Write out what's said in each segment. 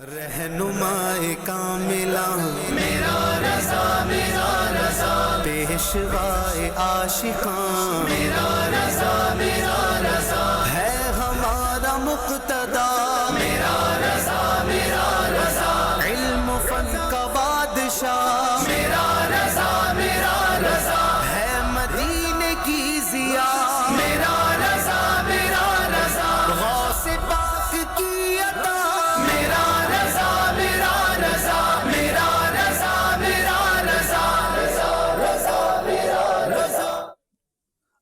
رہنمائے کاملہ میرا رضا پیشوائے عاشقاں میرا رضا ہے ہمارا مقتدا میرا رضا علم و فن کا بادشاہ میرا رضا ہے مدینے کی ضیاء میرا رضا غوث پاک کی عطا میرا رضا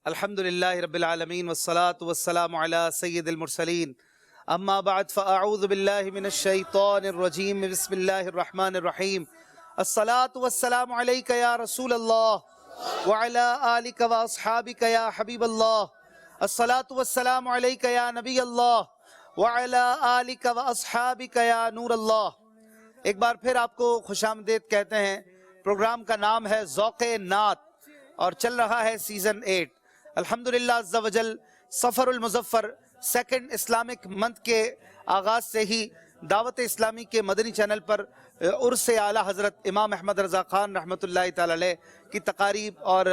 الحمدللہ رب العالمین والصلاة والسلام علی سید المرسلین اما بعد فاعوذ باللہ من الشیطان الرجیم بسم اللہ الرحمن الرحیم الصلاة والسلام علیکہ یا رسول اللہ وعلی آلک واصحابک یا حبیب اللہ الصلاة والسلام علیکہ یا نبی اللہ وعلی آلک واصحابک یا نور اللہ۔ ایک بار پھر آپ کو خوش آمدید کہتے ہیں۔ پروگرام کا نام ہے ذوق نعت اور چل رہا ہے سیزن 8۔ الحمدللہ عز و جل سفر المظفر سیکنڈ اسلامک منتھ کے آغاز سے ہی دعوت اسلامی کے مدنی چینل پر عرس اعلیٰ حضرت امام احمد رضا خان رحمۃ اللہ تعالی علیہ کی تقاریب اور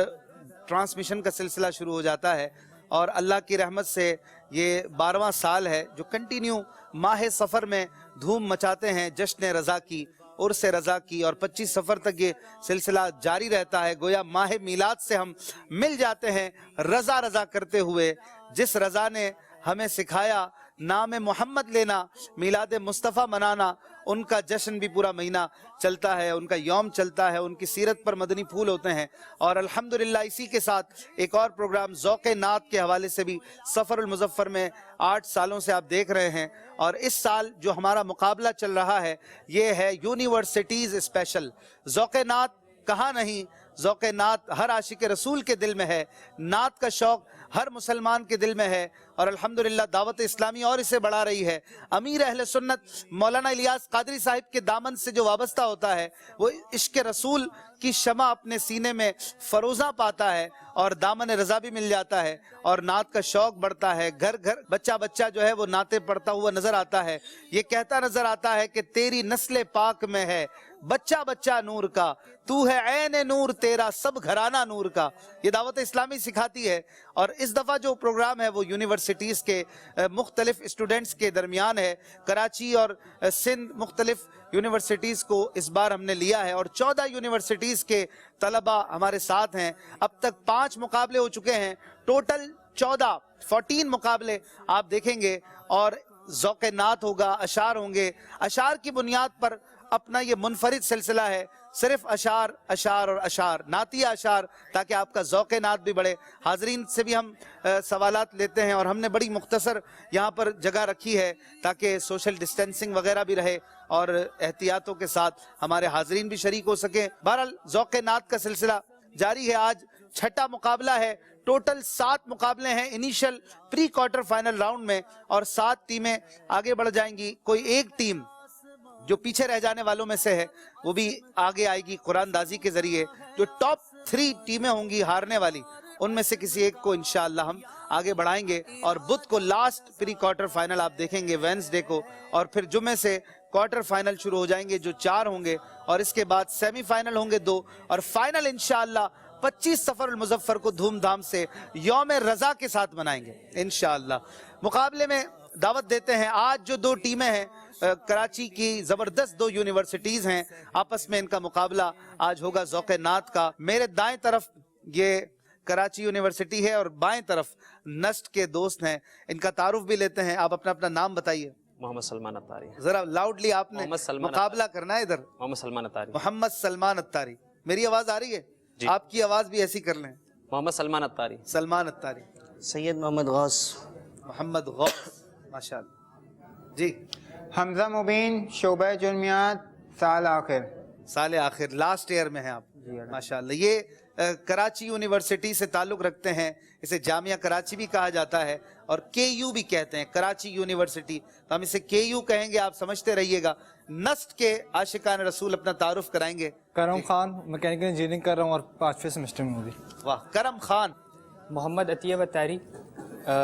ٹرانسمیشن کا سلسلہ شروع ہو جاتا ہے، اور اللہ کی رحمت سے یہ 12واں سال ہے جو کنٹینیو ماہ سفر میں دھوم مچاتے ہیں جشن رضا کی، عرس رضا کی، اور 25 سفر تک یہ سلسلہ جاری رہتا ہے۔ گویا ماہ میلاد سے ہم مل جاتے ہیں رضا رضا کرتے ہوئے، جس رضا نے ہمیں سکھایا نام محمد لینا، میلاد مصطفیٰ منانا۔ ان کا جشن بھی پورا مہینہ چلتا ہے، ان کا یوم چلتا ہے، ان کی سیرت پر مدنی پھول ہوتے ہیں، اور الحمدللہ اسی کے ساتھ ایک اور پروگرام ذوق نعت کے حوالے سے بھی سفر المظفر میں 8 سالوں سے آپ دیکھ رہے ہیں۔ اور اس سال جو ہمارا مقابلہ چل رہا ہے یہ ہے یونیورسٹیز اسپیشل۔ ذوق نعت کہاں نہیں، ذوق نعت ہر عاشق رسول کے دل میں ہے، نعت کا شوق ہر مسلمان کے دل میں ہے، اور الحمدللہ دعوت اسلامی اور اسے بڑھا رہی ہے۔ امیر اہل سنت مولانا الیاس قادری صاحب کے دامن سے جو وابستہ ہوتا ہے وہ عشق رسول کی شمع اپنے سینے میں فروزہ پاتا ہے، اور دامن رضا بھی مل جاتا ہے، اور نعت کا شوق بڑھتا ہے۔ گھر گھر بچہ بچہ جو ہے وہ نعتیں پڑھتا ہوا نظر آتا ہے، یہ کہتا نظر آتا ہے کہ تیری نسل پاک میں ہے بچہ بچہ نور کا، تو ہے عین نور تیرا سب گھرانہ نور کا۔ یہ دعوت اسلامی سکھاتی ہے۔ اور اس دفعہ جو پروگرام ہے وہ یونیورسٹیز کے مختلف اسٹوڈنٹس کے درمیان ہے۔ کراچی اور سندھ مختلف یونیورسٹیز کو اس بار ہم نے لیا ہے، اور 14 یونیورسٹیز کے طلبہ ہمارے ساتھ ہیں۔ اب تک 5 مقابلے ہو چکے ہیں، ٹوٹل 14 مقابلے آپ دیکھیں گے، اور ذوق نعت ہوگا، اشعار ہوں گے۔ اشعار کی بنیاد پر اپنا یہ منفرد سلسلہ ہے، صرف اشعار اشعار اور اشعار، نعتیہ اشعار، تاکہ آپ کا ذوق نعت بھی بڑھے۔ حاضرین سے بھی ہم سوالات لیتے ہیں، اور ہم نے بڑی مختصر یہاں پر جگہ رکھی ہے تاکہ سوشل ڈسٹینسنگ وغیرہ بھی رہے اور احتیاطوں کے ساتھ ہمارے حاضرین بھی شریک ہو سکیں۔ بہرحال ذوق نعت کا سلسلہ جاری ہے۔ آج 6واں مقابلہ ہے۔ ٹوٹل 7 مقابلے ہیں initial pre quarter final round میں، اور 7 ٹیمیں آگے بڑھ جائیں گی۔ کوئی ایک ٹیم جو پیچھے رہ جانے والوں میں سے ہے وہ بھی آگے آئے گی قرآن دازی کے ذریعے۔ جو ٹاپ 3 ٹیمیں ہوں گی ہارنے والی، ان میں سے کسی ایک کو انشاءاللہ ہم آگے بڑھائیں گے، اور بدھ کو لاسٹ پری کوارٹر فائنل آپ دیکھیں گے وینسڈے کو، اور پھر جمعے سے کوارٹر فائنل شروع ہو جائیں گے جو 4 ہوں گے، اور اس کے بعد سیمی فائنل ہوں گے 2، اور فائنل انشاءاللہ 25 سفر المظفر کو دھوم دھام سے یوم رضا کے ساتھ منائیں گے انشاءاللہ۔ مقابلے میں دعوت دیتے ہیں آج جو 2 ٹیمیں ہیں، کراچی کی زبردست 2 یونیورسٹیز ہیں، آپس میں ان کا مقابلہ آج ہوگا ذوق نعت کا۔ میرے دائیں طرف یہ کراچی یونیورسٹی ہے، اور بائیں طرف نسٹ کے دوست ہیں، ان کا تعارف بھی لیتے ہیں۔ آپ اپنا نام بتائیے۔ محمد سلمان اتاری۔ ذرا لاؤڈلی آپ نے مقابلہ کرنا ہے ادھر۔ محمد سلمان اتاری۔ محمد سلمان اتاری۔ میری آواز آ رہی ہے؟ جی۔ آپ کی آواز بھی ایسی کر لیں۔ محمد سلمان اتاری۔ سلمان اتاری۔ سید محمد غوث۔ محمد غوث، ماشاءاللہ۔ جی۔ حمزہ مبین، شعبہ جرمیات، سال آخر۔ سال آخر، لاسٹ ایئر میں ہیں آپ، ماشاءاللہ۔ یہ کراچی یونیورسٹی سے تعلق رکھتے ہیں، اسے جامعہ کراچی بھی کہا جاتا ہے، اور کے یو بھی کہتے ہیں، کراچی یونیورسٹی، تو ہم اسے کے یو کہیں گے، آپ سمجھتے رہیے گا۔ نسٹ کے عاشقان رسول اپنا تعارف کرائیں گے۔ کرم خان، میکینیکل انجینئرنگ کر رہا ہوں اور 5ویں سیمسٹر میں ہوں بھی۔ واہ، کرم خان۔ محمد عطیہ وطاری،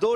2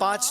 5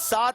7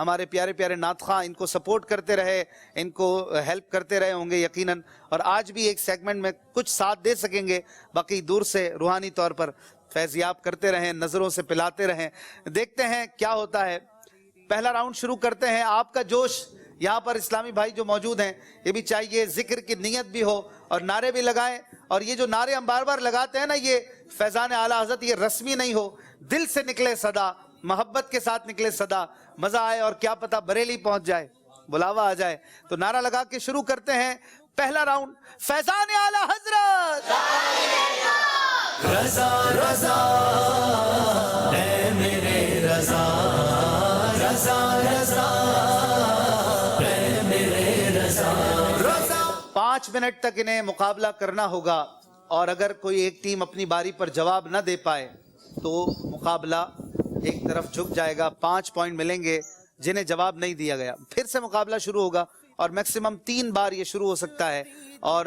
ہمارے پیارے پیارے نعت خواں ان کو سپورٹ کرتے رہے, ان کو ہیلپ کرتے رہے ہوں گے یقیناً, اور آج بھی ایک سیگمنٹ میں کچھ ساتھ دے سکیں گے, باقی دور سے روحانی طور پر فیضیاب کرتے رہیں, نظروں سے پلاتے رہیں. دیکھتے ہیں کیا ہوتا ہے. پہلا راؤنڈ شروع کرتے ہیں. آپ کا جوش یہاں پر اسلامی بھائی جو موجود ہیں یہ بھی چاہیے, ذکر کی نیت بھی ہو اور نعرے بھی لگائیں, اور یہ جو نعرے ہم بار بار لگاتے ہیں نا, یہ فیضان اعلیٰ حضرت یہ رسمی نہیں ہو, دل سے نکلے صدا, محبت کے ساتھ نکلے صدا, مزہ آئے اور کیا پتہ بریلی پہنچ جائے, بلاوا آ جائے. تو نعرہ لگا کے شروع کرتے ہیں پہلا راؤنڈ. فیضان اعلیٰ حضرت رضا رضا اے میرے رضا, رضا رضا اے میرے رضا, رضا. 5 منٹ تک انہیں مقابلہ کرنا ہوگا, اور اگر کوئی ایک ٹیم اپنی باری پر جواب نہ دے پائے تو مقابلہ ایک طرف جھک جائے گا. 5 پوائنٹ ملیں گے جنہیں جواب نہیں دیا گیا. پھر سے مقابلہ شروع ہوگا اور میکسیمم 3 بار یہ شروع ہو سکتا ہے, اور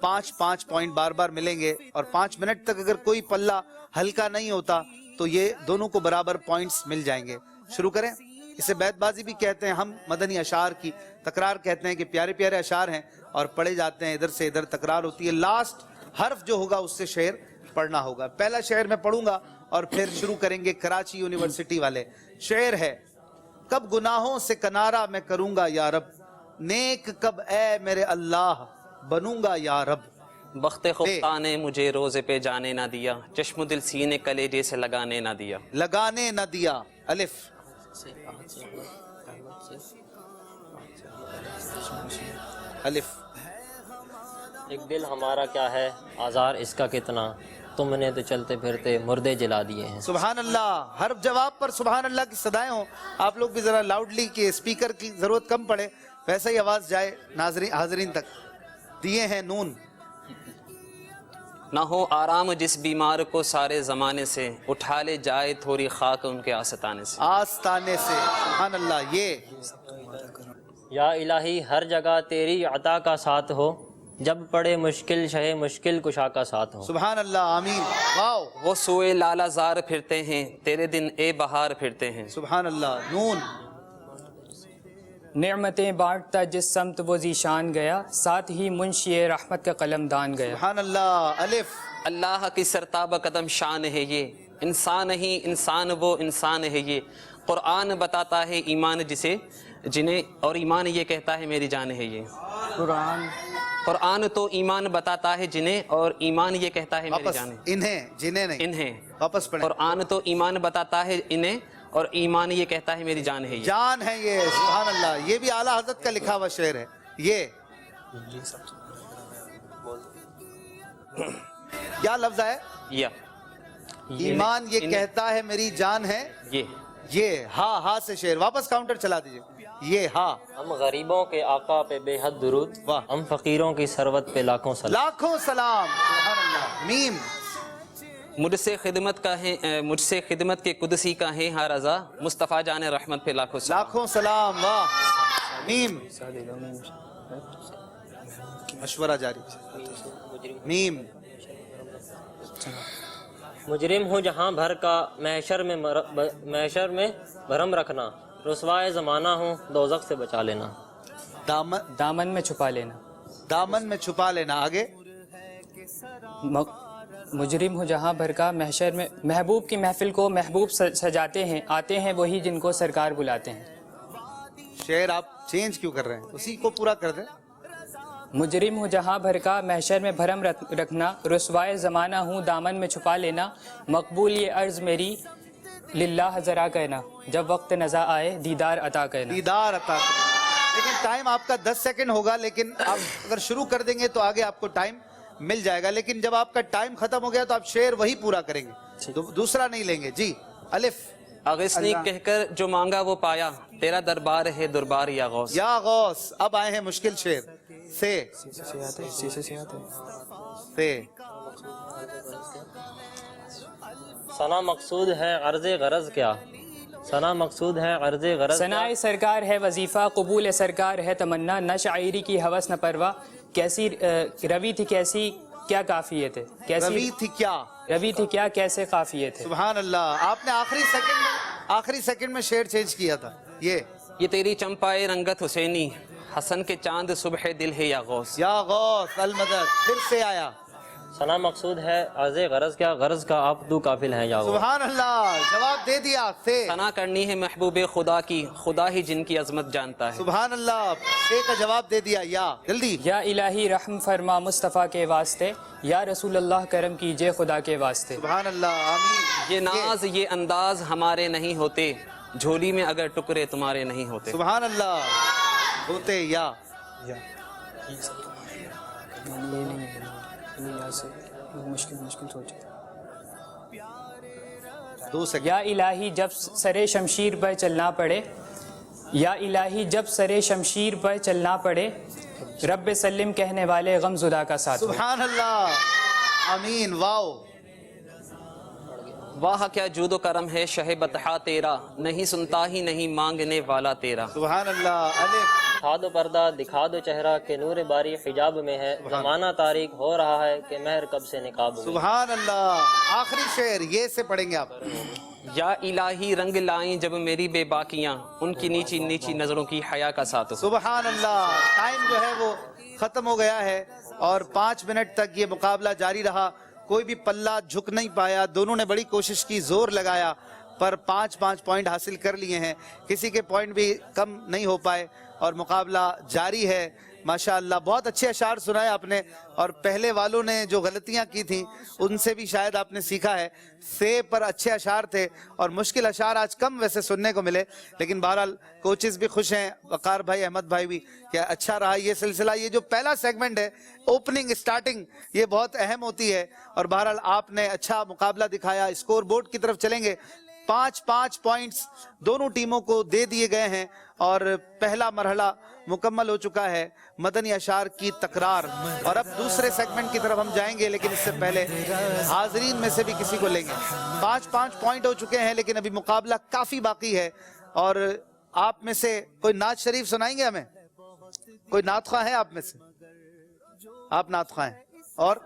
5 پوائنٹ بار بار ملیں گے. اور 5 منٹ تک اگر کوئی پلہ ہلکا نہیں ہوتا تو یہ دونوں کو برابر پوائنٹس مل جائیں گے. شروع کریں. اسے بیت بازی بھی کہتے ہیں, ہم مدنی اشعار کی تکرار کہتے ہیں کہ پیارے پیارے اشعار ہیں اور پڑھے جاتے ہیں, ادھر سے ادھر تکرار ہوتی ہے. لاسٹ حرف جو ہوگا اس سے شعر پڑھنا ہوگا. پہلا شعر میں پڑھوں گا اور پھر شروع کریں گے کراچی یونیورسٹی والے. شعر ہے: کب گناہوں سے کنارہ میں کروں گا یا رب, نیک کب اے میرے اللہ بنوں گا یا رب. بخت خفتہ نے مجھے روزے پہ جانے نہ دیا, چشم دل سینے کلیجے سے لگانے نہ دیا. لگانے نہ دیا. الف. الف. ایک دل ہمارا کیا ہے, آزار اس کا کتنا, تم نے تو چلتے پھرتے مردے جلا دیے ہیں. سبحان اللہ. ہر جواب پر سبحان اللہ کی صدائیں ہوں. آپ لوگ بھی ذرا لاؤڈلی کے اسپیکر کی ضرورت کم پڑے, ویسا ہی آواز جائے ناظرین حاضرین تک. دیے ہیں نون. نہ ہو آرام جس بیمار کو سارے زمانے سے, اٹھا لے جائے تھوڑی خاک ان کے آستانے سے. آستانے سے. سبحان اللہ. یہ یا الہی ہر جگہ تیری عطا کا ساتھ ہو, جب پڑے مشکل شہ مشکل کشا کا ساتھ ہو. سبحان اللہ. آمین. واو. وہ سوئے لالا زار پھرتے ہیں, تیرے دن اے بہار پھرتے ہیں. سبحان اللہ. نون. نعمتیں بانٹتا جس سمت وہ ذیشان گیا, ساتھ ہی منشی رحمت کا قلم دان گیا. سبحان اللہ. الف. اللہ کی سرتاب قدم شان ہے یہ, انسان ہی انسان وہ انسان ہے یہ. قرآن بتاتا ہے ایمان جسے جنہیں, اور ایمان یہ کہتا ہے میری جان ہے یہ. قرآن تو ایمان بتاتا ہے جنہیں, اور ایمان یہ کہتا ہے میری جان ہے. انہیں, جنہیں نہیں. انہیں. واپس پڑھیں. قرآن تو ایمان بتاتا ہے انہیں, اور ایمان یہ کہتا ہے میری جان ہے یہ. جان ہے یہ. سبحان اللہ. یہ بھی اعلیٰ حضرت کا لکھا ہوا شعر ہے. یہ کیا لفظ ہے؟ یا ایمان یہ کہتا ہے میری جان ہے یہ. ہاں ہاں سے شعر. واپس کاؤنٹر چلا دیجئے. یہ ہاں. ہم غریبوں کے آقا پہ بے حد درود, ہم فقیروں کی ثروت پہ لاکھوں سلام. لاکھوں سلام. سبحان اللہ. میم. مجھ سے خدمت کا ہے, مجھ سے خدمت کے قدسی کا ہے ہاں رضا, مصطفیٰ جان رحمت پہ لاکھوں سلام. لاکھوں سلام. واہ. میم. مشورہ جاری. میم. مجرم ہوں جہاں بھر کا, محشر میں بھرم رکھنا, رسوائے زمانہ ہوں دوزخ سے بچا لینا. دامن میں چھپا لینا. دامن میں چھپا لینا. آگے. مجرم ہو جہاں بھر کا, محشر میں محبوب کی محفل کو محبوب سجاتے ہیں, آتے ہیں وہی جن کو سرکار بلاتے ہیں. شعر آپ چینج کیوں کر رہے ہیں؟ اسی کو پورا کر دیں. مجرم ہو جہاں بھر کا, محشر میں بھرم رکھنا, رسوائے زمانہ ہوں دامن میں چھپا لینا, مقبول یہ عرض میری للہ ذرا کہنا, جب وقت نظر آئے دیدار عطا کہنا. دیدار عطا کہنا. لیکن ٹائم آپ کا 10 سیکنڈ ہوگا, لیکن آپ اگر شروع کر دیں گے تو آگے آپ کو ٹائم مل جائے گا. لیکن جب آپ کا ٹائم ختم ہو گیا تو آپ شعر وہی پورا کریں گے, دوسرا نہیں لیں گے. جی. الف. اغثنی کہہ کر جو مانگا وہ پایا, تیرا دربار ہے دربار یا غوث. یا غوث. اب آئے ہیں مشکل شعر. سے. ثنا مقصود ہے عرض غرض کیا, ثنا مقصود ہے عرض غرض. ثنائے سرکار ہے وظیفہ, قبول سرکار ہے تمنا, نہ شاعری کی ہوس نہ پرواہ, کیسی روی تھی کیسی کیا کافیت ہے, روی تھی کیا, روی تھی کیا کیسے قافیت ہے. سبحان اللہ. آپ نے آخری سیکنڈ میں شعر چینج کیا تھا. یہ یہ تیری چمپائے رنگت حسینی، حسن کے چاند صبح دل ہے یا غوث. یا غوث المدد. پھر سے آیا. ثنا مقصود ہے عرض غرض کیا، غرض کا آپ تو قافل ہیں یا غوث. سبحان اللہ. جواب دے دیا. سے ثنا کرنی ہے محبوب خدا کی، خدا ہی جن کی عظمت جانتا ہے. سبحان اللہ. سے کا جواب دے دیا. یا جلدی. یا الہی رحم فرما مصطفیٰ کے واسطے، یا رسول اللہ کرم کیجئے خدا کے واسطے. سبحان اللہ. آمین. یہ ناز یہ انداز ہمارے نہیں ہوتے، جھولی میں اگر ٹکڑے تمہارے نہیں ہوتے. سبحان اللہ. ہوتے. یا مشکل سوچے. 2 سیکنڈ. یا الہی جب سرے شمشیر پر چلنا پڑے، یا الہی جب سرے شمشیر پر چلنا پڑے، رب سلم کہنے والے غم زدہ کا ساتھ ہو. سبحان اللہ. آمین. واو. واہ کیا جود و کرم ہے شہ بطحا تیرا، نہیں سنتا ہی نہیں مانگنے والا تیرا. سبحان اللہ. الف. دکھا دو پردہ، دکھا دو چہرہ کہ نور باری حجاب میں ہے، زمانہ تاریک ہو رہا ہے کہ مہر کب سے نقاب میں. سبحان اللہ. آخری شعر یہ سے پڑھیں گے آپ. یا الہی رنگ لائیں جب میری بے باکیاں، ان کی نیچی نیچی نظروں کی حیا کا ساتھ ہو. سبحان اللہ. ٹائم جو ہے وہ ختم ہو گیا ہے اور 5 منٹ تک یہ مقابلہ جاری رہا. کوئی بھی پلہ جھک نہیں پایا. دونوں نے بڑی کوشش کی، زور لگایا، پر 5 پوائنٹ حاصل کر لیے ہیں. کسی کے پوائنٹ بھی کم نہیں ہو پائے اور مقابلہ جاری ہے. ماشاءاللہ بہت اچھے اشعار سنائے آپ نے، اور پہلے والوں نے جو غلطیاں کی تھیں ان سے بھی شاید آپ نے سیکھا ہے. سے پر اچھے اشعار تھے اور مشکل اشعار آج کم ویسے سننے کو ملے، لیکن بہرحال کوچز بھی خوش ہیں، وقار بھائی، احمد بھائی بھی، کہ اچھا رہا یہ سلسلہ. یہ جو پہلا سیگمنٹ ہے، اوپننگ سٹارٹنگ، یہ بہت اہم ہوتی ہے، اور بہرحال آپ نے اچھا مقابلہ دکھایا. اسکور بورڈ کی طرف چلیں گے. 5 پوائنٹس دونوں ٹیموں کو دے دیے گئے ہیں اور پہلا مرحلہ مکمل ہو چکا ہے، مدنی اشعار کی تکرار. اور اب دوسرے سیگمنٹ کی طرف ہم جائیں گے، لیکن اس سے پہلے حاضرین میں سے بھی کسی کو لیں گے. 5 پوائنٹ ہو چکے ہیں، لیکن ابھی مقابلہ کافی باقی ہے. اور آپ میں سے کوئی نعت شریف سنائیں گے ہمیں؟ کوئی نعت خواہ ہے آپ میں سے؟ آپ نعت خواہ ہیں. اور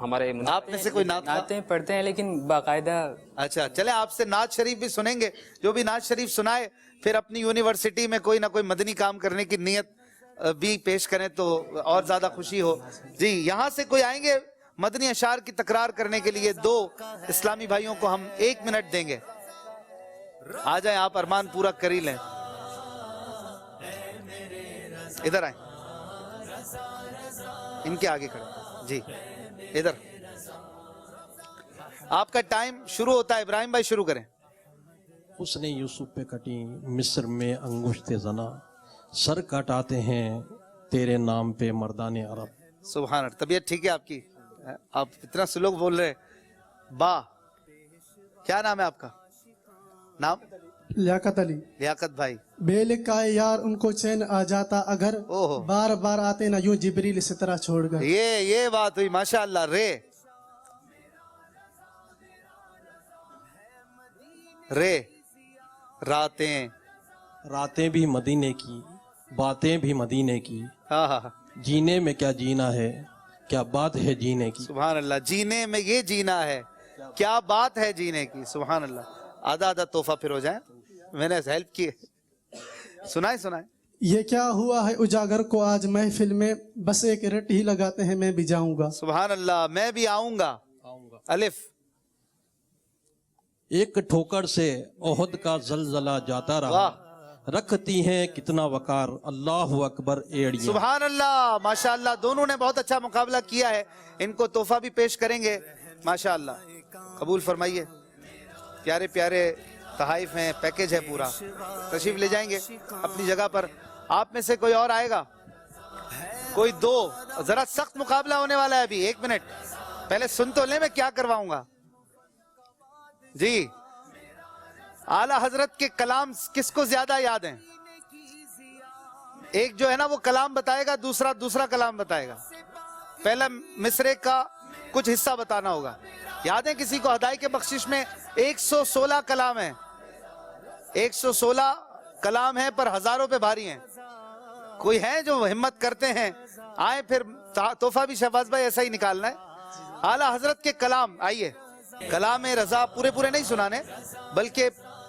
ہمارے آپ میں سے کوئی نعت خواہ؟ نعتیں پڑھتے ہیں لیکن باقاعدہ. اچھا چلیں آپ سے نعت شریف بھی سنیں گے. جو بھی نعت شریف سنائے پھر اپنی یونیورسٹی میں کوئی نہ کوئی مدنی کام کرنے کی نیت بھی پیش کریں تو اور زیادہ خوشی ہو. جی یہاں سے کوئی آئیں گے مدنی اشعار کی تکرار کرنے کے لیے؟ 2 اسلامی بھائیوں کو ہم 1 منٹ دیں گے. آ جائیں آپ، ارمان پورا کر ہی لیں. ادھر آئیں، ان کے آگے کھڑے. جی ادھر. آپ کا ٹائم شروع ہوتا ہے. ابراہیم بھائی شروع کریں. اس نے یوسف پہ کٹی مصر میں انگشت زنا، سر کٹاتے ہیں تیرے نام پہ مردان عرب. سبحان اللہ. طبیعت ٹھیک ہے آپ کی؟ آپ اتنا سلوک بول رہے. با کیا نام ہے آپ کا؟ نام؟ لیاقت علی. لیاقت بھائی. بے لکھا ہے یار ان کو چین آ جاتا اگر بار بار آتے نہ یوں جبریل اسی طرح چھوڑ کر. یہ بات ہوئی. ماشاءاللہ. رے راتیں بھی مدینے کی، باتیں بھی مدینے کی. ہاں. جینے میں کیا جینا ہے، کیا بات ہے جینے کی. سبحان اللہ. جینے میں یہ جینا ہے، کیا بات ہے جینے کی. سبحان اللہ. آدھا تحفہ پھر ہو جائیں. میں نے ہیلپ کی. سنائے. یہ کیا ہوا ہے اجاگر کو آج محفل میں، بس ایک رٹ ہی لگاتے ہیں میں بھی جاؤں گا. سبحان اللہ. میں بھی آؤں گا. الف. ایک ٹھوکر سے احد کا زلزلہ جاتا رہا، رکھتی ہیں کتنا وقار اللہ اکبر ایڑیاں. سبحان اللہ. ماشاءاللہ دونوں نے بہت اچھا مقابلہ کیا ہے. ان کو تحفہ بھی پیش کریں گے. ماشاءاللہ قبول فرمائیے. پیارے پیارے تحائف ہیں، پیکج ہے پورا. تشریف لے جائیں گے اپنی جگہ پر. آپ میں سے کوئی اور آئے گا؟ کوئی 2. ذرا سخت مقابلہ ہونے والا ہے ابھی. 1 منٹ پہلے سن تو لیں میں کیا کرواؤں گا. جی اعلیٰ حضرت کے کلام کس کو زیادہ یاد ہیں؟ ایک جو ہے نا وہ کلام بتائے گا، دوسرا کلام بتائے گا. پہلا مصرے کا کچھ حصہ بتانا ہوگا. یاد ہے کسی کو؟ ہدایت کے بخشش میں 116 کلام ہیں. 116 کلام ہیں پر ہزاروں پہ بھاری ہیں. کوئی ہیں جو ہمت کرتے ہیں؟ آئیں پھر تحفہ بھی شہباز بھائی ایسا ہی نکالنا ہے. اعلیٰ حضرت کے کلام. آئیے. کلام رضا پورے نہیں سنانے، بلکہ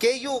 KU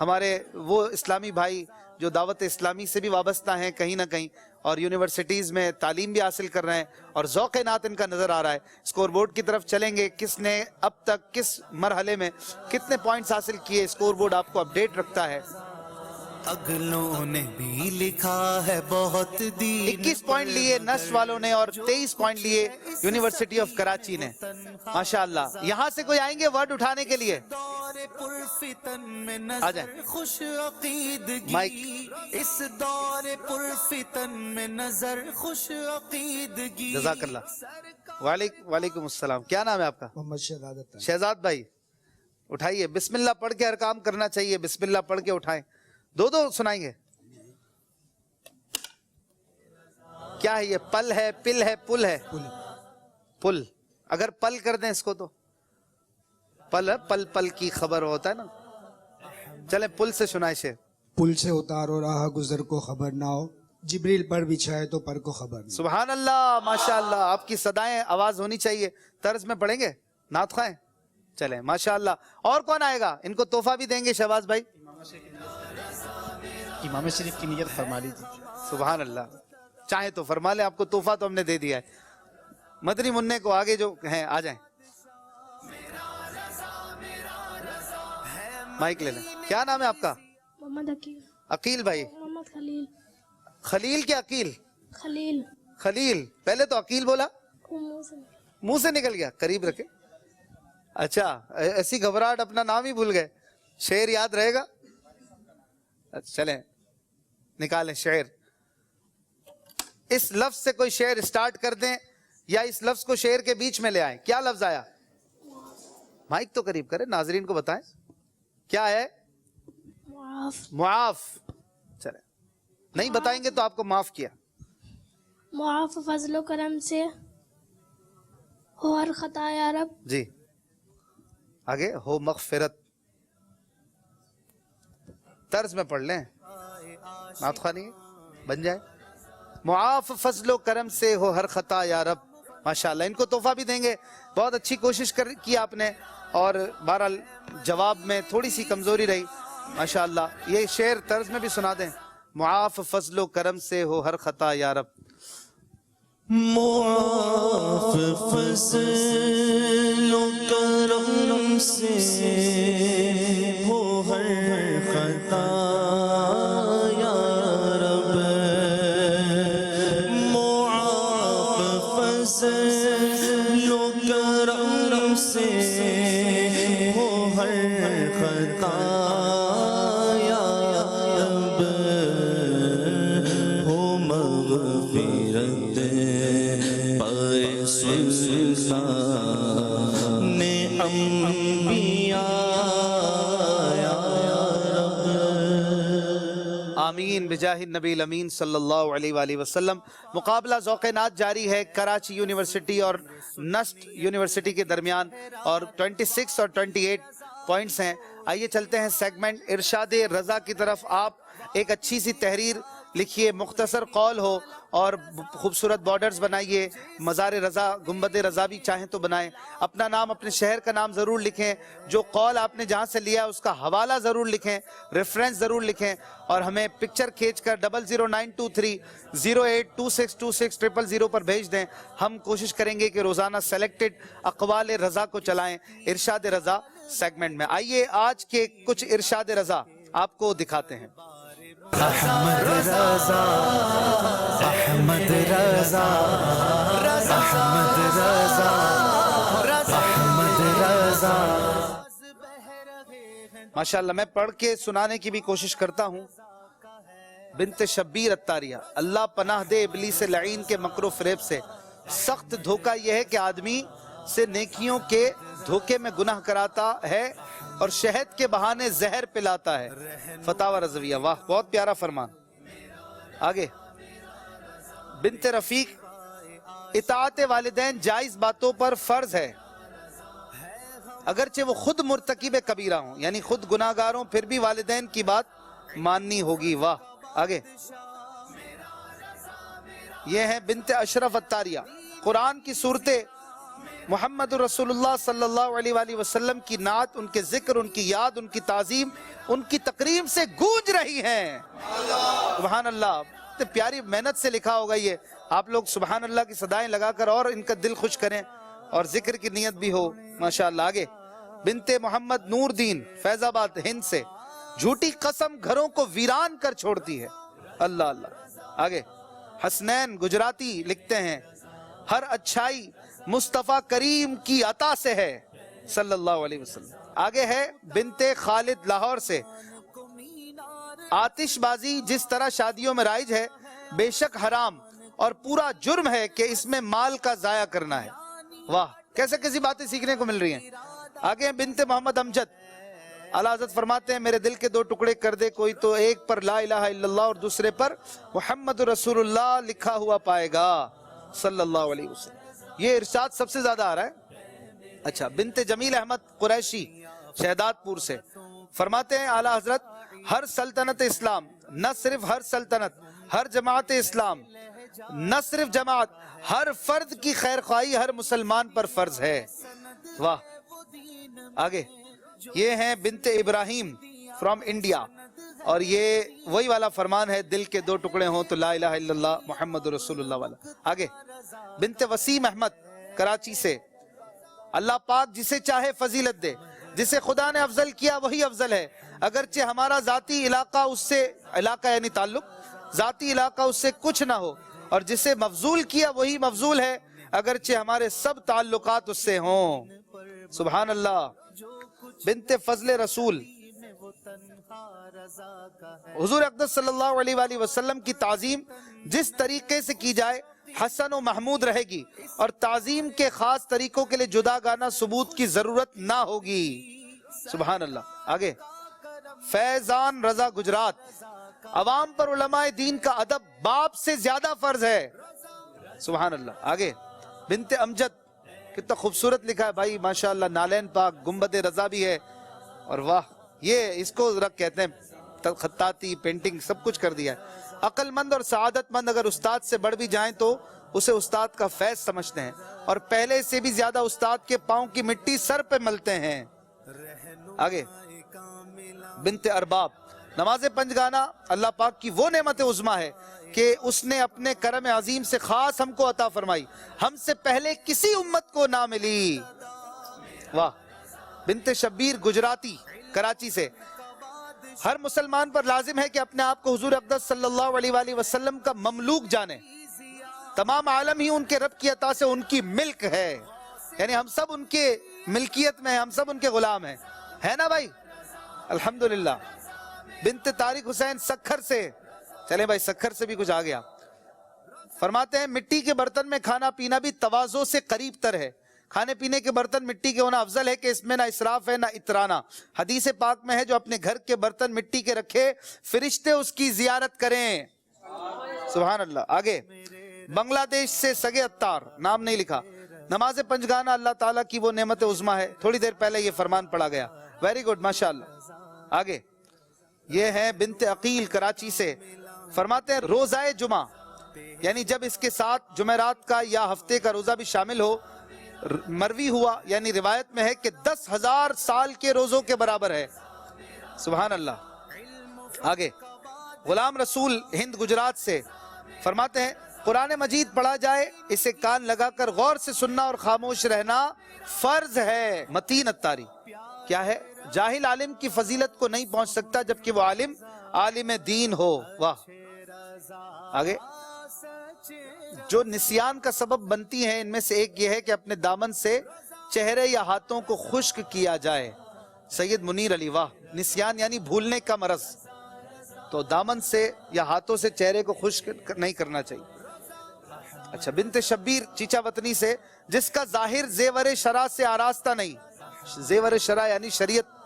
ہمارے وہ اسلامی بھائی جو دعوت اسلامی سے بھی وابستہ ہیں کہیں نہ کہیں اور یونیورسٹیز میں تعلیم بھی حاصل کر رہے ہیں اور ذوق نعت ان کا نظر آ رہا ہے. اسکور بورڈ کی طرف چلیں گے, کس نے اب تک کس مرحلے میں کتنے پوائنٹس حاصل کیے, اسکور بورڈ آپ کو اپڈیٹ رکھتا ہے. اگلوں نے بھی لکھا ہے بہت دین 21 پوائنٹ لیے نسٹ والوں نے اور 23 پوائنٹ لیے یونیورسٹی آف کراچی نے. ماشاءاللہ. یہاں سے کوئی آئیں گے ورڈ اٹھانے کے لیے؟ پرفتن میں آ جائیں. نظر خوش عقیدگی, مائک. اس دور پرفتن میں نظر خوش عقیدگی. جزاک اللہ. وعلیکم السلام. کیا نام ہے آپ کا؟ محمد شہزاد. شہزاد بھائی اٹھائیے. بسم اللہ پڑھ کے ہر کام کرنا چاہیے. بسم اللہ پڑھ کے اٹھائیں. دو سنائیں گے. کیا ہے یہ؟ پل ہے, پل ہے, پل ہے؟ پل. اگر پل کر دیں اس کو تو پل پل پل کی خبر ہوتا ہے نا. چلیں پل سے سنائے شعر. پل سے اتارو راہ گزر کو خبر نہ ہو, جبریل پر بچھائے تو پر کو خبر نہ. سبحان اللہ. ماشاءاللہ. آپ کی صدائیں آواز ہونی چاہیے. طرز میں پڑھیں گے نعت خواہیں. چلیں ماشاءاللہ. اور کون آئے گا؟ ان کو تحفہ بھی دیں گے شہباز بھائی. امام شریف کی نیت فرما لیجیے. سبحان اللہ. چاہیں تو فرما لیں, آپ کو تحفہ تو ہم نے دے دیا ہے. مدنی منع کو آگے جو ہیں آ جائیں. مائک لے لیں. کیا نام ہے آپ کا؟ محمد عقیل. عقیل بھائی. محمد خلیل. خلیل کے عقیل؟ خلیل. خلیل. پہلے تو عقیل بولا, منہ سے نکل گیا. قریب رکھے. اچھا ایسی گھبراہٹ اپنا نام ہی بھول گئے. شعر یاد رہے گا؟ چلیں نکالیں شعر. اس لفظ سے کوئی شعر اسٹارٹ کر دیں یا اس لفظ کو شعر کے بیچ میں لے آئیں. کیا لفظ آیا؟ مائک تو قریب کریں, ناظرین کو بتائیں. کیا ہے؟ معاف. معاف. چلیں نہیں بتائیں گے تو آپ کو معاف کیا. معاف فضل و کرم سے ہو ہر خطا یا رب. جی آگے ہو مغفرت. طرز میں پڑھ لیں, نعت خوانی بن جائے. معاف فضل و کرم سے ہو ہر خطا یا رب. ماشاءاللہ. ان کو تحفہ بھی دیں گے. بہت اچھی کوشش کی آپ نے اور بہرحال جواب میں تھوڑی سی کمزوری رہی. ماشاءاللہ. یہ شعر طرز میں بھی سنا دیں. معاف فضل و کرم سے ہو ہر خطا یا رب. معاف فضل و کرم سے ہو ہر خطا یا رب. معاف فضل و کرم سے ہو ہر خطا یا رب. ہو مغفرت پائے سلطان انبیاء یا رب. آمین بجاہ النبی الامین صلی اللہ علیہ وآلہ وسلم. مقابلہ ذوق نعت جاری ہے کراچی یونیورسٹی اور نسٹ یونیورسٹی کے درمیان اور 26 اور 28 پوائنٹس ہیں. آئیے چلتے ہیں سیگمنٹ ارشاد رضا کی طرف. آپ ایک اچھی سی تحریر لکھیے, مختصر قول ہو اور خوبصورت بارڈرز بنائیے. مزار رضا, گنبد رضا بھی چاہیں تو بنائیں. اپنا نام, اپنے شہر کا نام ضرور لکھیں. جو قول آپ نے جہاں سے لیا اس کا حوالہ ضرور لکھیں, ریفرنس ضرور لکھیں اور ہمیں پکچر کھینچ کر 00923 0826260000 پر بھیج دیں. ہم کوشش کریں گے کہ روزانہ سیلیکٹڈ اقوال رضا کو چلائیں ارشاد رضا سیگمنٹ میں. آئیے آج کے کچھ ارشاد رضا آپ کو دکھاتے ہیں. احمد رضا, احمد رضا, احمد رضا, احمد رضا. ماشاءاللہ. میں پڑھ کے سنانے کی بھی کوشش کرتا ہوں. بنت شبیر اتاریہ. اللہ پناہ دے ابلیس لعین کے مکر و فریب سے. سخت دھوکہ یہ ہے کہ آدمی سے نیکیوں کے دھوکے میں گناہ کراتا ہے اور شہد کے بہانے زہر پلاتا ہے. فتاوی رضویہ. واہ بہت پیارا فرمان. آگے بنت رفیق. اطاعت والدین جائز باتوں پر فرض ہے اگرچہ وہ خود مرتکب کبیرہ ہوں, یعنی خود گناہگار ہوں پھر بھی والدین کی بات ماننی ہوگی. واہ. آگے یہ ہے بنت اشرف اتاریہ. قرآن کی صورتیں محمد رسولullah صلی اللہ علیہ وآلہ وسلم کی نعت، ان کے ذکر، ان کی یاد، ان کی تعظیم، ان کی تقریم سے گونج رہی ہیں۔ سبحان اللہ، اتنی پیاری محنت سے لکھا ہوگا یہ، آپ لوگ سبحان اللہ کی صدائیں لگا کر اور ان کا دل خوش کریں اور ذکر کی نیت بھی ہو ماشاءاللہ۔ آگے بنت محمد نور دین فیض آباد ہند سے، جھوٹی قسم گھروں کو ویران کر چھوڑتی ہے۔ اللہ اللہ۔ آگے حسنین گجراتی لکھتے ہیں، ہر اچھائی مصطفیٰ کریم کی عطا سے ہے صلی اللہ علیہ وسلم۔ آگے ہے بنت خالد لاہور سے، آتش بازی جس طرح شادیوں میں رائج ہے، بے شک حرام اور پورا جرم ہے کہ اس میں مال کا ضائع کرنا ہے۔ واہ، کیسے کیسی باتیں سیکھنے کو مل رہی ہیں۔ آگے ہیں بنت محمد امجد، اعلیٰ حضرت فرماتے ہیں میرے دل کے دو ٹکڑے کر دے کوئی تو ایک پر لا الہ الا اللہ اور دوسرے پر محمد رسول اللہ لکھا ہوا پائے گا صلی اللہ علیہ وسلم۔ یہ ارشاد سب سے زیادہ آ رہا ہے۔ اچھا، بنت جمیل احمد قریشی شہداد پور سے فرماتے ہیں اعلیٰ حضرت ہر سلطنت اسلام، نہ صرف ہر سلطنت، ہر جماعت اسلام، نہ صرف جماعت، ہر فرد کی خیر خواہی ہر مسلمان پر فرض ہے۔ واہ۔ آگے یہ ہیں بنت ابراہیم فرام انڈیا، اور یہ وہی والا فرمان ہے دل کے دو ٹکڑے ہوں تو لا الہ الا اللہ محمد رسول اللہ والا۔ آگے بنت وسیم احمد کراچی سے، اللہ پاک جسے چاہے فضیلت دے، جسے خدا نے افضل کیا وہی افضل ہے، اگرچہ ہمارا ذاتی علاقہ اس سے، علاقہ یعنی تعلق، ذاتی علاقہ اس سے کچھ نہ ہو، اور جسے مفضول کیا وہی مفضول ہے، اگرچہ ہمارے سب تعلقات اس سے ہوں۔ سبحان اللہ۔ بنت فضل رسول، حضور اقدس صلی اللہ علیہ وآلہ وسلم کی تعظیم جس طریقے سے کی جائے حسن و محمود رہے گی، اور تعظیم کے خاص طریقوں کے لیے جدا گانا ثبوت کی ضرورت نہ ہوگی۔ سبحان اللہ۔ آگے فیضان رضا گجرات، عوام پر علماء دین کا ادب باپ سے زیادہ فرض ہے۔ سبحان اللہ۔ آگے بنت امجد، کتنا خوبصورت لکھا ہے بھائی ماشاءاللہ، نالین پاک، گنبد رضا بھی ہے، اور واہ، یہ اس کو ذرا کہتے ہیں خطاطی، پینٹنگ، سب کچھ کر دیا ہے۔ عقل مند اور سعادت مند اگر استاد سے بڑھ بھی جائیں تو اسے استاد کا فیض سمجھتے ہیں، اور پہلے سے بھی زیادہ استاد کے پاؤں کی مٹی سر پہ ملتے ہیں۔ آگے بنت ارباب، نماز پنج گانا اللہ پاک کی وہ نعمت عظمیٰ ہے کہ اس نے اپنے کرم عظیم سے خاص ہم کو عطا فرمائی، ہم سے پہلے کسی امت کو نہ ملی۔ واہ۔ بنت شبیر گجراتی کراچی سے، ہر مسلمان پر لازم ہے کہ اپنے آپ کو حضور اقدس صلی اللہ علیہ وآلہ وسلم کا مملوک جانے، تمام عالم ہی ان کے رب کی عطا سے ان کی ملک ہے، یعنی ہم سب ان کے ملکیت میں ہیں، ہم سب ان کے غلام ہیں، ہے نا بھائی؟ الحمدللہ۔ بنت طارق حسین سکھر سے، چلیں بھائی سکھر سے بھی کچھ آ گیا، فرماتے ہیں مٹی کے برتن میں کھانا پینا بھی تواضع سے قریب تر ہے، کھانے پینے کے برتن مٹی کے ہونا افضل ہے کہ اس میں نہ اسراف ہے نہ اترانا۔ حدیث پاک میں ہے جو اپنے گھر کے برتن مٹی کے رکھے فرشتے اس کی زیارت کریں۔ سبحان اللہ۔ آگے بنگلہ دیش سے سگے اتار، نام نہیں لکھا، نماز پنج گانا اللہ تعالیٰ کی وہ نعمت عظمیٰ ہے، تھوڑی دیر پہلے یہ فرمان پڑھا گیا، ویری گڈ ماشاءاللہ۔ آگے یہ ہے بنت عقیل کراچی سے، فرماتے ہیں روزہ جمعہ، یعنی جب اس کے ساتھ جمعرات کا یا ہفتے کا روزہ بھی شامل ہو، مروی ہوا یعنی روایت میں ہے کہ 10,000 سال کے روزوں کے برابر ہے۔ سبحان اللہ۔ آگے غلام رسول ہند گجرات سے فرماتے ہیں قرآن مجید پڑھا جائے، اسے کان لگا کر غور سے سننا اور خاموش رہنا فرض ہے۔ متین اتاری، کیا ہے؟ جاہل عالم کی فضیلت کو نہیں پہنچ سکتا جبکہ وہ عالم عالم دین ہو۔ واہ۔ آگے جو نسیان کا سبب بنتی ہیں ان میں سے ایک یہ ہے کہ اپنے دامن سے چہرے یا ہاتھوں کو خشک کیا جائے۔ سید منیر علی، واہ۔ نسیان یعنی بھولنے کا مرض، تو دامن سے یا ہاتھوں سے چہرے کو خشک نہیں کرنا چاہیے۔ اچھا بنت شبیر چیچا وطنی سے، جس کا ظاہر زیور شرع سے آراستہ نہیں، زیور شرع یعنی شریعت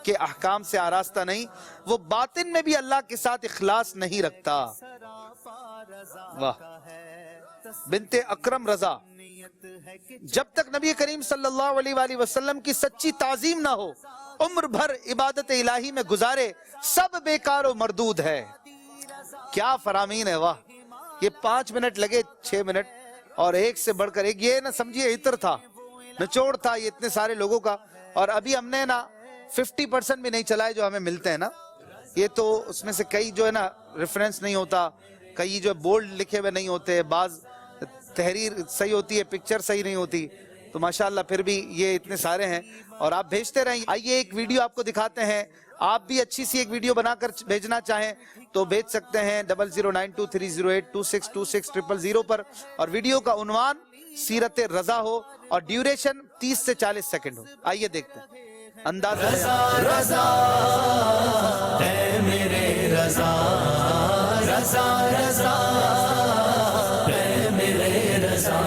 کے احکام سے آراستہ نہیں، وہ باطن میں بھی اللہ کے ساتھ اخلاص نہیں رکھتا۔ واہ۔ بنت اکرم رضا، جب تک نبی کریم صلی اللہ علیہ وآلہ وسلم کی سچی تعظیم نہ ہو، عمر بھر عبادت الہی میں گزارے سب بیکار و مردود ہے۔ کیا فرامین ہے، واہ۔ یہ 5 منٹ لگے 6 منٹ اور ایک سے بڑھ کر ایک. یہ نہ سمجھیے عطر تھا, نچوڑ تھا یہ اتنے سارے لوگوں کا. اور ابھی ہم نے نا 50% بھی نہیں چلائے جو ہمیں ملتے ہیں نا. یہ تو اس میں سے کئی جو ہے نا ریفرنس نہیں ہوتا, کئی جو بولڈ لکھے ہوئے نہیں ہوتے, بعض تحریر صحیح ہوتی ہے, پکچر صحیح نہیں ہوتی. تو ماشاءاللہ پھر بھی یہ اتنے سارے ہیں اور آپ بھیجتے رہیں. آئیے ایک ویڈیو آپ کو دکھاتے ہیں. آپ بھی اچھی سی ایک ویڈیو بنا کر بھیجنا چاہیں تو بھیج سکتے ہیں 00923082626000 پر. اور ویڈیو کا عنوان سیرت رضا ہو اور ڈیوریشن 30 سے 40 سیکنڈ ہو. آئیے دیکھتے ہیں انداز رضا رضا اے میرے رضا رضا رضا اے میرے رضا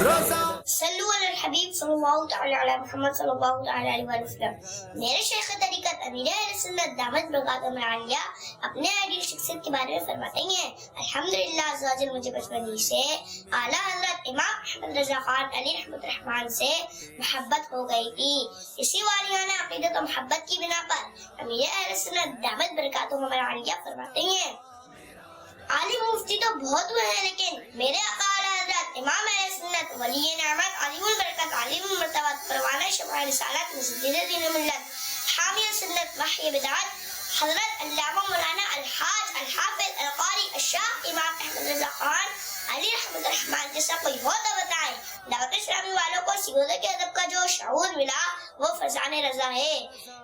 رضا. صلو علی الحبیب صلی اللہ تعالی علی محمد صلی اللہ تعالی علیہ وسلم. میرے شیخ طریقت امیر اہل سنت دامت برکاتہم العالیہ اپنے آئیڈیل شخصیت کے بارے میں فرماتے ہیں الحمدللہ عز و جل مجھے بچپن سے اعلیٰ حضرت امام احمد رضا خان علی رحمۃ الرحمان سے محبت ہو گئی تھی. اسی والیانہ عقیدت و محبت کی بنا پر امیر اہل سنت دامت برکاتہم العالیہ فرماتے ہیں عالم مفتی تو بہت ہوئے ہیں لیکن میرے آقا اعلیٰ حضرت امام اہل سنت ولی نعمت عالم البرکت عالم المرتبت پروانہ شمع رسالت مجدد دین ملت حامی سنت وحی بدعت حضرت علامہ مولانا الحاج الحافظ القاری الشاہ امام احمد رضا خان علی رحمۃ الرحمان جیسا کوئی ہو تو بتائیں. دعوت اسلامی والوں کو سیودہ کے ادب کا جو شعور ملا وہ فیضان رضا ہے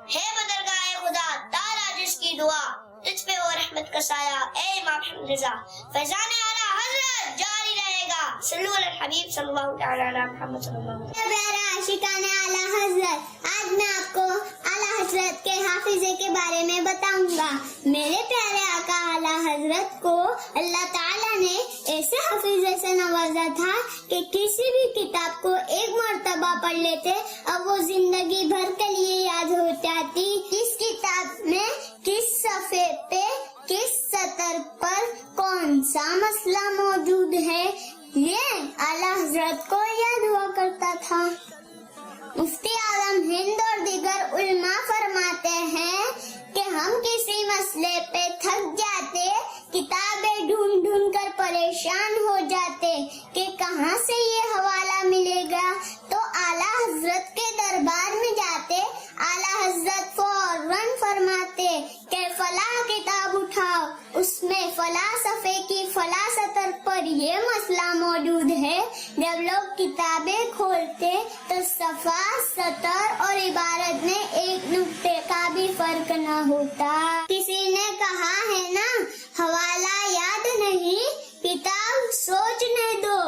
بدرگاہ خدا تارا جس کی دعا تجھ پہ وہ رحمت کا سایہ اے امام احمد رضا. فیضان اعلیٰ حضرت جاری رہے گا. صلو علی الحبیب صلی اللہ تعالی علی محمد صلی اللہ علیہ وسلم. پیارا عاشقان اعلیٰ حضرت, آج میں آپ کو اعلیٰ حضرت کے حافظے کے بارے میں بتاؤں گا. میرے پیارے آقا اعلیٰ حضرت کو اللہ تعالیٰ نے ایسے حافظے سے نوازا تھا کہ کسی بھی کتاب کو ایک مرتبہ پڑھ لیتے اور وہ زندگی بھر کے لیے یاد ہو جاتی. اس کتاب میں کس صفحے پہ کس سطر پر کون سا مسئلہ موجود ہے یہ اعلیٰ حضرت کو یاد ہوا کرتا تھا. مفتی اعظم ہند اور دیگر علماء فرماتے ہیں کہ ہم کسی مسئلے پہ تھک جاتے, کتابیں ڈھونڈ ڈھونڈ کر پریشان ہو جاتے کہ کہاں سے یہ حوالہ ملے گا, تو اعلیٰ حضرت کے دربار میں جاتے. اعلیٰ حضرت فوراً فرماتے کہ فلاں کتاب اٹھاؤ, اس میں فلاں صفحے کی فلاں سطر پر یہ مسئلہ موجود ہے. جب لوگ کتابیں کھولتے تو صفحہ, سطر اور عبارت میں ایک نقطے کا بھی فرق نہ ہوتا. کسی نے کہا ہے نا حوالہ یاد نہیں, کتاب سوچنے دو.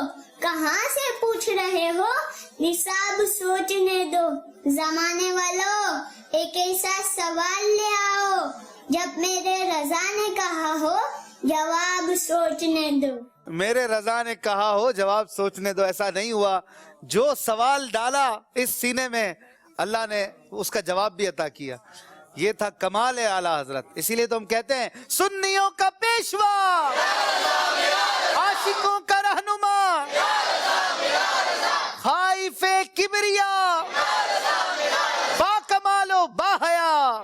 کہاں سے پوچھ رہے ہو, نصاب سوچنے دو. زمانے والوں ایک ایسا سوال لے آؤ جب میرے رضا نے کہا ہو جواب سوچنے دو. میرے رضا نے کہا ہو جواب سوچنے دو. ایسا نہیں ہوا, جو سوال ڈالا اس سینے میں اللہ نے اس کا جواب بھی عطا کیا. یہ تھا کمال اعلیٰ حضرت. اسی لیے تو ہم کہتے ہیں سنیوں کا پیشوا, عاشقوں کا رہنما, خائف کبریا, با کمال و با حیا.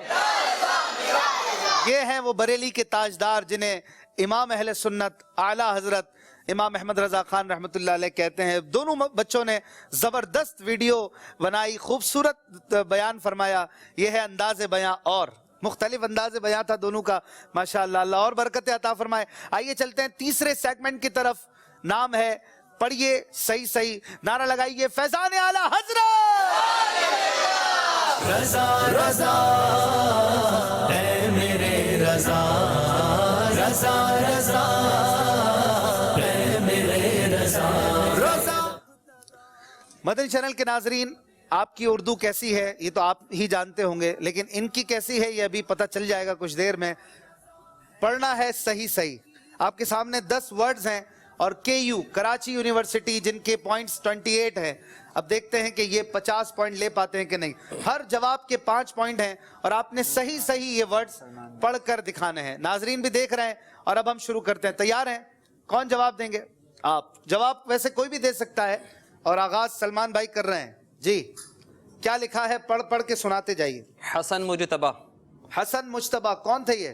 یہ ہیں وہ بریلی کے تاجدار جنہیں امام اہل سنت اعلیٰ حضرت امام احمد رضا خان رحمۃ اللہ علیہ کہتے ہیں. دونوں بچوں نے زبردست ویڈیو بنائی, خوبصورت بیان فرمایا. یہ ہے انداز بیاں, اور مختلف انداز بیاں تھا دونوں کا. ماشاءاللہ اللہ اور برکت عطا فرمائے. آئیے چلتے ہیں تیسرے سیگمنٹ کی طرف. نام ہے, پڑھیے صحیح صحیح, نعرہ لگائیے, فیضان اعلیٰ حضرت. رضا رضا اے میرے رضا رضا رضا اے میرے رضا رضا. مدنی چینل کے ناظرین, آپ کی اردو کیسی ہے یہ تو آپ ہی جانتے ہوں گے, لیکن ان کی کیسی ہے یہ ابھی پتہ چل جائے گا کچھ دیر میں. پڑھنا ہے صحیح صحیح. آپ کے سامنے 10 ورڈز ہیں اور KU کراچی یونیورسٹی جن کے پوائنٹس 28 ہیں. اب دیکھتے ہیں کہ یہ 50 پوائنٹ لے پاتے ہیں کہ نہیں. ہر جواب کے 5 پوائنٹ ہیں اور آپ نے صحیح صحیح یہ ورڈز پڑھ کر دکھانے ہیں. ناظرین بھی دیکھ رہے ہیں اور اب ہم شروع کرتے ہیں. تیار ہیں؟ کون جواب دیں گے؟ آپ. جواب ویسے کوئی بھی دے سکتا ہے اور آغاز سلمان بھائی کر رہے ہیں. جی کیا لکھا ہے, پڑھ پڑھ کے سناتے جائیے. حسن مجتبہ. حسن مجتبہ کون تھے یہ؟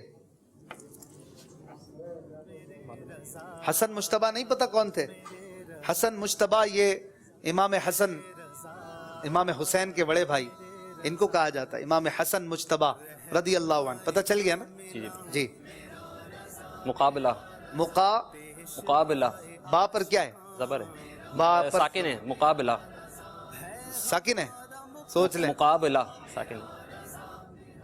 حسن مجتبہ نہیں پتا کون تھے؟ حسن مجتبہ یہ امام حسن امام حسین کے بڑے بھائی ان کو کہا جاتا ہے امام حسن مجتبہ رضی اللہ عنہ. پتہ چل گیا نا؟ جی. مقابلہ مقابلہ با پر کیا ہے؟ زبر ہے. با پر ساکن ہے. مقابلہ ساکن ہے. سوچ لیں. مقابلہ ساکن.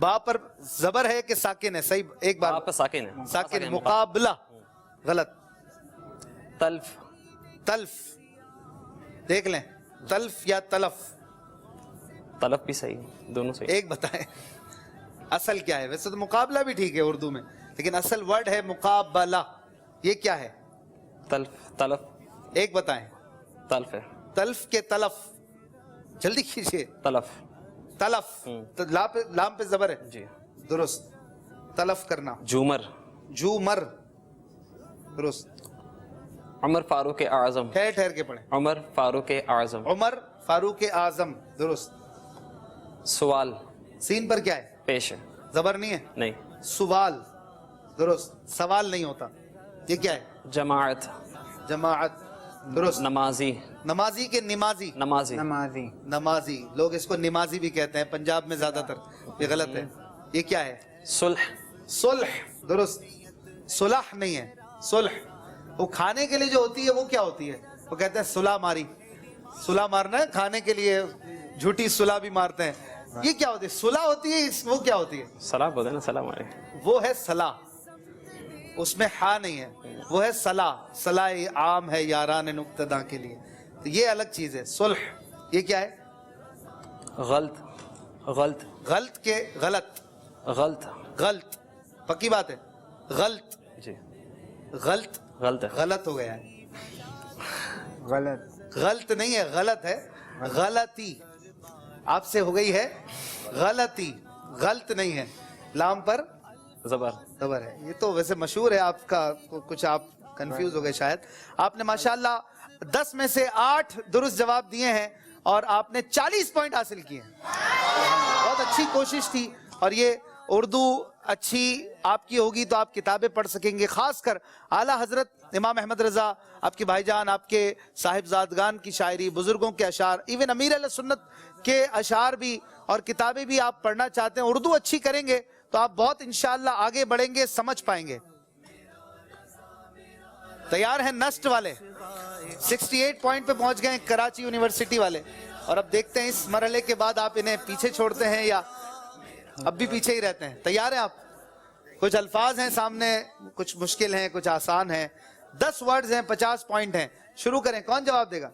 با پر زبر ہے کہ ساکن ہے؟ صحیح ایک بار. با پر ساکن ہے. ساکن ہے. مقابلہ غلط. تلف تلف دیکھ لیں. تلف یا تلف؟ تلف بھی صحیح ہے. دونوں صحیح. ایک بتائیں اصل کیا ہے؟ ویسے تو مقابلہ بھی ٹھیک ہے اردو میں لیکن اصل ورڈ ہے مقابلہ. یہ کیا ہے؟ تلف. تلف ایک بتائیں. تلف ہے. تلف کے تلف جلدی کیجئے. تلف. تلف لام پہ زبر ہے. جی درست. تلف کرنا. جومر. جومر درست. عمر فاروق اعظم. ٹھہر ٹھہر کے پڑھیں. عمر فاروق اعظم. عمر فاروق اعظم درست. سوال. سین پر کیا ہے؟ پیش ہے. زبر نہیں ہے؟ نہیں. سوال درست. سوال نہیں ہوتا. یہ کیا ہے؟ جماعت. جماعت درست. نمازی. نمازی کے نمازی؟ نمازی. نمازی. نمازی. لوگ اس کو نمازی بھی کہتے ہیں پنجاب میں زیادہ تر. یہ غلط ہے. یہ کیا ہے؟ صلح. صلح درست. صلح نہیں ہے. صلح وہ کھانے کے لیے جو ہوتی ہے وہ کیا ہوتی ہے؟ وہ کہتے ہیں صلح ماری. صلح مارنا ہے کھانے کے لیے جھوٹی صلح بھی مارتے ہیں. یہ کیا ہوتی ہے؟ صلح ہوتی ہے. وہ کیا ہوتی ہے؟ صلاح بولتے ہیں نا. صلاح مارے. وہ ہے صلاح. اس میں ہا نہیں ہے. وہ ہے صلاح. صلاح عام ہے یاران نقتدا کے لیے. تو یہ الگ چیز ہے. صلح یہ کیا ہے؟ غلط. غلط. غلط کے غلط. غلط. غلط پکی بات ہے. غلط. جی غلط. غلط ہے. غلط ہو گیا ہے. غلط. غلط نہیں ہے غلط ہے. غلطی آپ سے ہو گئی ہے. غلطی غلط نہیں ہے. لام پر زبر. زبر ہے. یہ تو ویسے مشہور ہے آپ کا. کچھ آپ کنفیوز ہو گئے شاید. آپ نے ماشاءاللہ 10 میں سے 8 درست جواب دیے ہیں اور آپ نے 40 پوائنٹ حاصل کیے ہیں. بہت اچھی کوشش تھی. اور یہ اردو اچھی آپ کی ہوگی تو آپ کتابیں پڑھ سکیں گے. خاص کر اعلیٰ حضرت امام احمد رضا آپ کے بھائی جان آپ کے صاحبزادگان کی شاعری, بزرگوں کے اشعار, ایون امیر علیہ سنت کے اشعار بھی اور کتابیں بھی آپ پڑھنا چاہتے ہیں. اردو اچھی کریں گے تو آپ بہت انشاءاللہ آگے بڑھیں گے, سمجھ پائیں گے. تیار ہیں نسٹ والے؟ 68 پوائنٹ پہ پہنچ گئے ہیں کراچی یونیورسٹی والے. اور اب دیکھتے ہیں اس مرحلے کے بعد آپ انہیں پیچھے چھوڑتے ہیں یا اب بھی پیچھے ہی رہتے ہیں. تیار ہیں آپ؟ کچھ الفاظ ہیں سامنے, کچھ مشکل ہیں کچھ آسان ہیں. 10 ورڈز ہیں, 50 پوائنٹ ہیں. شروع کریں. کون جواب دے گا؟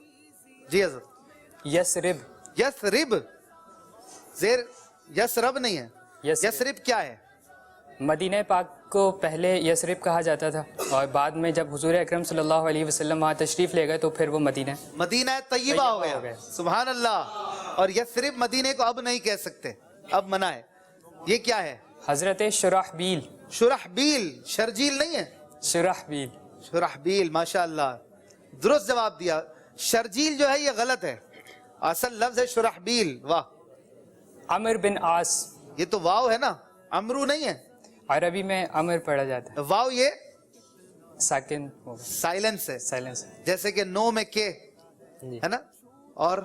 جی حضرت. یسرب. یسرب زیر یسرب نہیں ہے. یسرب کیا ہے؟ مدینہ پاک کو پہلے یسرب کہا جاتا تھا اور بعد میں جب حضور اکرم صلی اللہ علیہ وسلم وہاں تشریف لے گئے تو پھر وہ مدینہ طیبہ ہو گیا. سبحان اللہ. اور یسرب مدینے کو اب نہیں کہہ سکتے, اب منع ہے. یہ کیا ہے؟ حضرت شرحبیل. شرحبیل. شرجیل نہیں ہے. شرحبیل. شرحبیل ماشاءاللہ درست جواب دیا. شرجیل جو ہے یہ غلط ہے. اصل لفظ ہے شرحبیل. واہ. عمر بن عاص. یہ تو واو ہے نا, امرو نہیں ہے. عربی میں عمر پڑھا جاتا ہے. واو یہ ساکن سائلنس ہے. سائلنس. جیسے کہ نو میں کے ہے نا, اور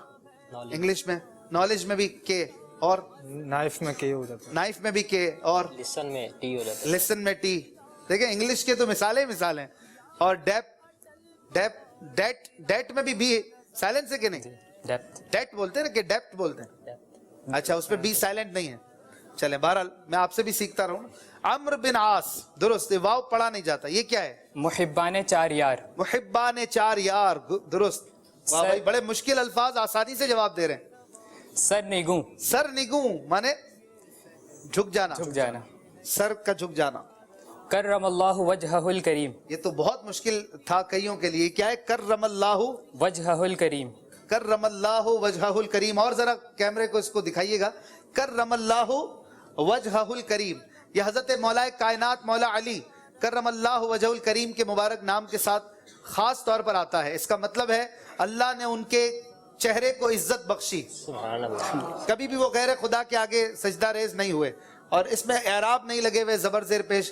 انگلش میں نالج میں بھی کے, اور نائف میں کے ہو جاتا ہے. نائف میں بھی کے, اور لسن میں ٹی ہو جاتا ہے. لسن میں ٹی. دیکھیں انگلش کے تو مثالیں ہیں. اور ڈیٹ میں بھی سائلنس ہے کہ نہیں؟ ڈیٹ بولتے ہیں نا کہ ڈیپٹ بولتے ہیں. اچھا اس پہ بی سائلنٹ نہیں ہے. چلیں بہرحال میں آپ سے بھی سیکھتا رہوں. عمر بن عاص درست. واو پڑھا نہیں جاتا. یہ کیا ہے؟ محبان 4 یار. محبان 4 یار درست. واہ بھائی بڑے مشکل الفاظ آسانی سے جواب دے رہے ہیں. سر نگوں. سر نگوں مانے جھک جانا. جھک جانا. سر کا جھک جانا. کرم اللہ وجہہ الکریم. یہ تو بہت مشکل تھا کئیوں کے لیے. کیا ہے؟ کرم اللہ وجہہ الکریم. کرم اللہ وجہہ الکریم. اور ذرا کیمرے کو اس کو دکھائیے گا. کرم اللہ وجہہ الکریم. یہ حضرت مولا کائنات مولا علی کرم اللہ وجہہ الکریم کے مبارک نام کے ساتھ خاص طور پر آتا ہے. اس کا مطلب ہے اللہ نے ان کے چہرے کو عزت بخشی. سبحان اللہ. کبھی بھی وہ غیر خدا کے آگے سجدہ ریز نہیں ہوئے. اور اس میں اعراب نہیں لگے ہوئے زبر زیر پیش.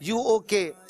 UOK,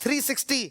360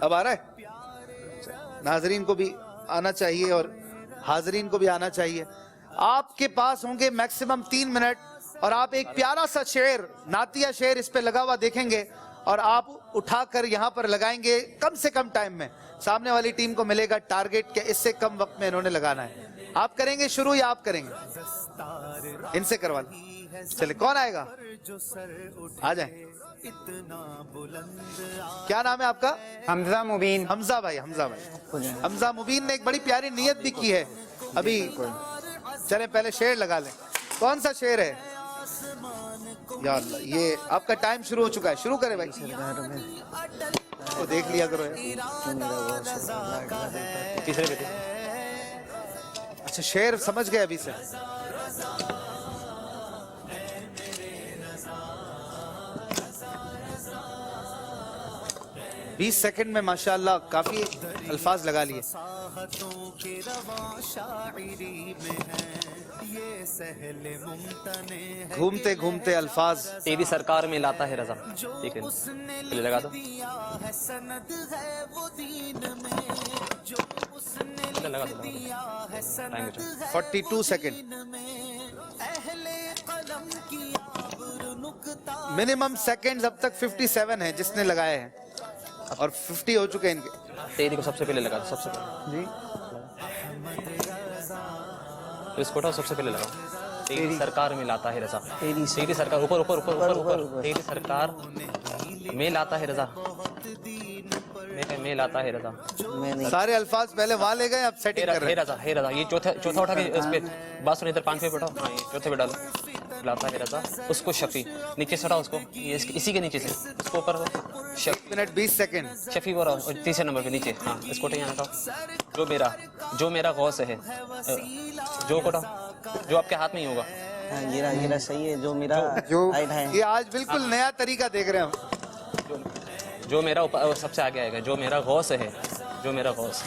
اب آ رہا ہے؟ ناظرین کو بھی آنا چاہیے اور حاضرین کو بھی آنا چاہیے. آپ کے پاس ہوں گے میکسیمم 3 منٹ اور آپ ایک پیارا سا شعر، نعتیہ شعر اس پہ لگا ہوا دیکھیں گے اور آپ اٹھا کر یہاں پر لگائیں گے کم سے کم ٹائم میں. سامنے والی ٹیم کو ملے گا ٹارگٹ کہ اس سے کم وقت میں انہوں نے لگانا ہے. آپ کریں گے شروع یا آپ کریں گے؟ ان سے کروا لیں. چلے کون آئے گا؟ آ جائیں. کیا نام ہے آپ کا؟ حمزہ مبین. حمزہ بھائی. حمزہ مبین نے ایک بڑی پیاری نیت بھی کی ہے ابھی. چلیں پہلے شعر لگا لیں. کون سا شعر ہے؟ یا اللہ، یہ آپ کا ٹائم شروع ہو چکا ہے. شروع کریں بھائی. دیکھ لیا کرو. تیسرے پہ. اچھا شعر سمجھ گئے ابھی سے. 20 سیکنڈ میں ماشاءاللہ کافی الفاظ لگا لیے. گھومتے گھومتے الفاظ تیری سرکار میں لاتا ہے رضا. ٹھیک ہے پہلے لگا دو. لگا دو. 42 سیکنڈ. منیمم سیکنڈز اب تک 57 ہے جس نے لگائے ہیں اور 50 ہو چکے ہیں ان کے. تیری کو سب سے پہلے لگا دو. سب سے پہلے جی اس کو اٹھاؤ. سب سے پہلے لگاؤ. تیری سرکار میں لاتا ہے رضا. تیری سرکار اوپر اوپر اوپر اوپر. تیری سرکار میں لاتا ہے رضا. میں لاتا ہے رضا. سارے الفاظ پہلے وہاں لے گئے اب سیٹنگ کر رہے ہیں. ہے رضا. یہ چوتھا اٹھا کے اس پہ بات سنو. ادھر 5 پہ بیٹھاؤ. ہاں یہ چوتھے پہ ڈالو. لاتا ہے رضا. اس کو شفیع نیچے سے ہٹاؤ. اس کو اسی کے نیچے سے اس کو اوپر. 1 منٹ 20 سیکنڈ. شفیع ہو رہا. تیسرے نمبر پہ نیچے. ہاں اس کو یہاں ہٹاؤ. جو میرا غوث ہے. جو کو ہٹاؤ. جو آپ کے ہاتھ میں ہی ہوگا. گرا صحیح ہے. جو میرا یہ آج بالکل نیا طریقہ دیکھ رہے ہیں ہم. جو میرا سب سے آگے آئے گا. جو میرا غوث ہے. جو میرا غوث.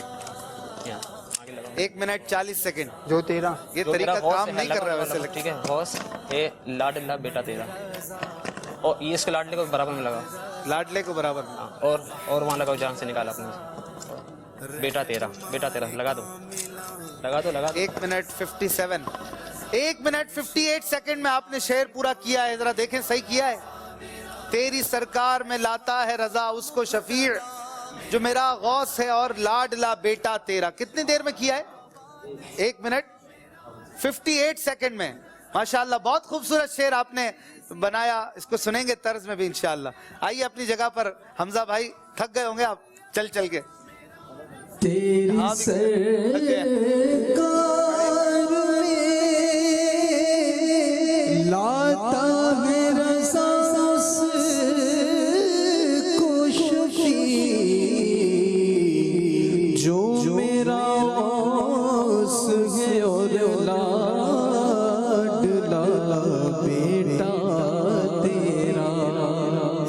1 منٹ 40 سیکنڈ. جو تیرا. یہ طریقہ کام نہیں کر رہا ویسے. ٹھیک ہے. غوث ہے لاڈلہ بیٹا تیرا. اور یہ اس کے لاڈلے کو برابر میں لگاؤ. لاڈلے کو برابر میں. اور وہاں لگاؤ. جان سے نکالا اپنے. بیٹا تیرا. بیٹا تیرا. لگا دو. 1 منٹ 57. 1 منٹ 58 سیکنڈ میں آپ نے شعر پورا کیا ہے. ذرا دیکھیں صحیح کیا ہے. تیری سرکار میں لاتا ہے رضا اس کو شفیع. جو میرا غوث ہے اور لاڈلا بیٹا تیرا. کتنی دیر میں کیا ہے؟ 1 منٹ 58 سیکنڈ میں. ماشاءاللہ بہت خوبصورت شعر آپ نے بنایا. اس کو سنیں گے طرز میں بھی انشاءاللہ. آئیے اپنی جگہ پر. حمزہ بھائی تھک گئے ہوں گے آپ چل چل کے. تیری سرکار میں لاتا ہے رضا اس کو شفیع. جو میرا غوث ہے اور لاڈلا بیٹا تیرا.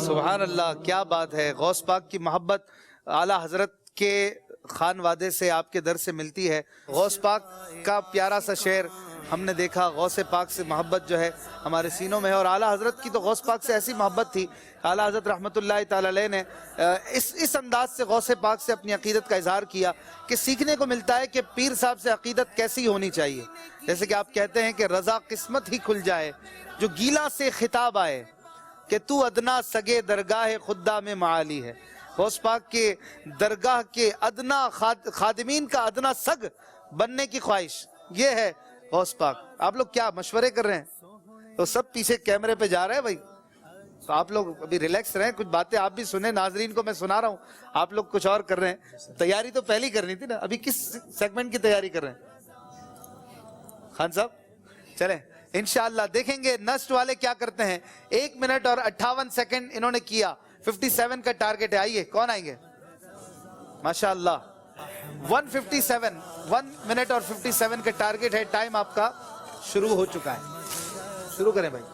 سبحان اللہ کیا بات ہے. غوث پاک کی محبت اعلیٰ حضرت کے خان وادے سے آپ کے در سے ملتی ہے. غوث پاک کا پیارا سا شعر ہم نے دیکھا. غوث پاک سے محبت جو ہے ہمارے سینوں میں ہے اور اعلیٰ حضرت کی تو غوث پاک سے ایسی محبت تھی. اعلیٰ حضرت رحمۃ اللہ تعالی علیہ نے اس انداز سے غوث پاک سے اپنی عقیدت کا اظہار کیا کہ سیکھنے کو ملتا ہے کہ پیر صاحب سے عقیدت کیسی ہونی چاہیے. جیسے کہ آپ کہتے ہیں کہ رضا قسمت ہی کھل جائے جو گیلا سے خطاب آئے کہ تو ادنا سگے درگاہ خدا میں معالی ہے. غوث پاک کے درگاہ کے ادنا خادمین کا ادنا سگ بننے کی خواہش یہ ہے غوث پاک. آپ لوگ کیا مشورے کر رہے ہیں؟ تو سب پیچھے کیمرے پہ جا رہے ہیں بھائی. تو آپ لوگ ابھی ریلیکس رہیں. کچھ باتیں آپ بھی سنیں. ناظرین کو میں سنا رہا ہوں. آپ لوگ کچھ اور کر رہے ہیں. تیاری تو پہلی کرنی تھی نا. ابھی کس سیگمنٹ کی تیاری کر رہے ہیں خان صاحب؟ چلیں انشاءاللہ دیکھیں گے نسٹ والے کیا کرتے ہیں. 1 منٹ اور 58 سیکنڈ انہوں نے کیا. 57 کا ٹارگٹ ہے. آئیے کون آئیں گے؟ ماشاءاللہ 157. 1 منٹ اور 57 کا ٹارگٹ ہے. ٹائم آپ کا شروع ہو چکا ہے. شروع کریں بھائی.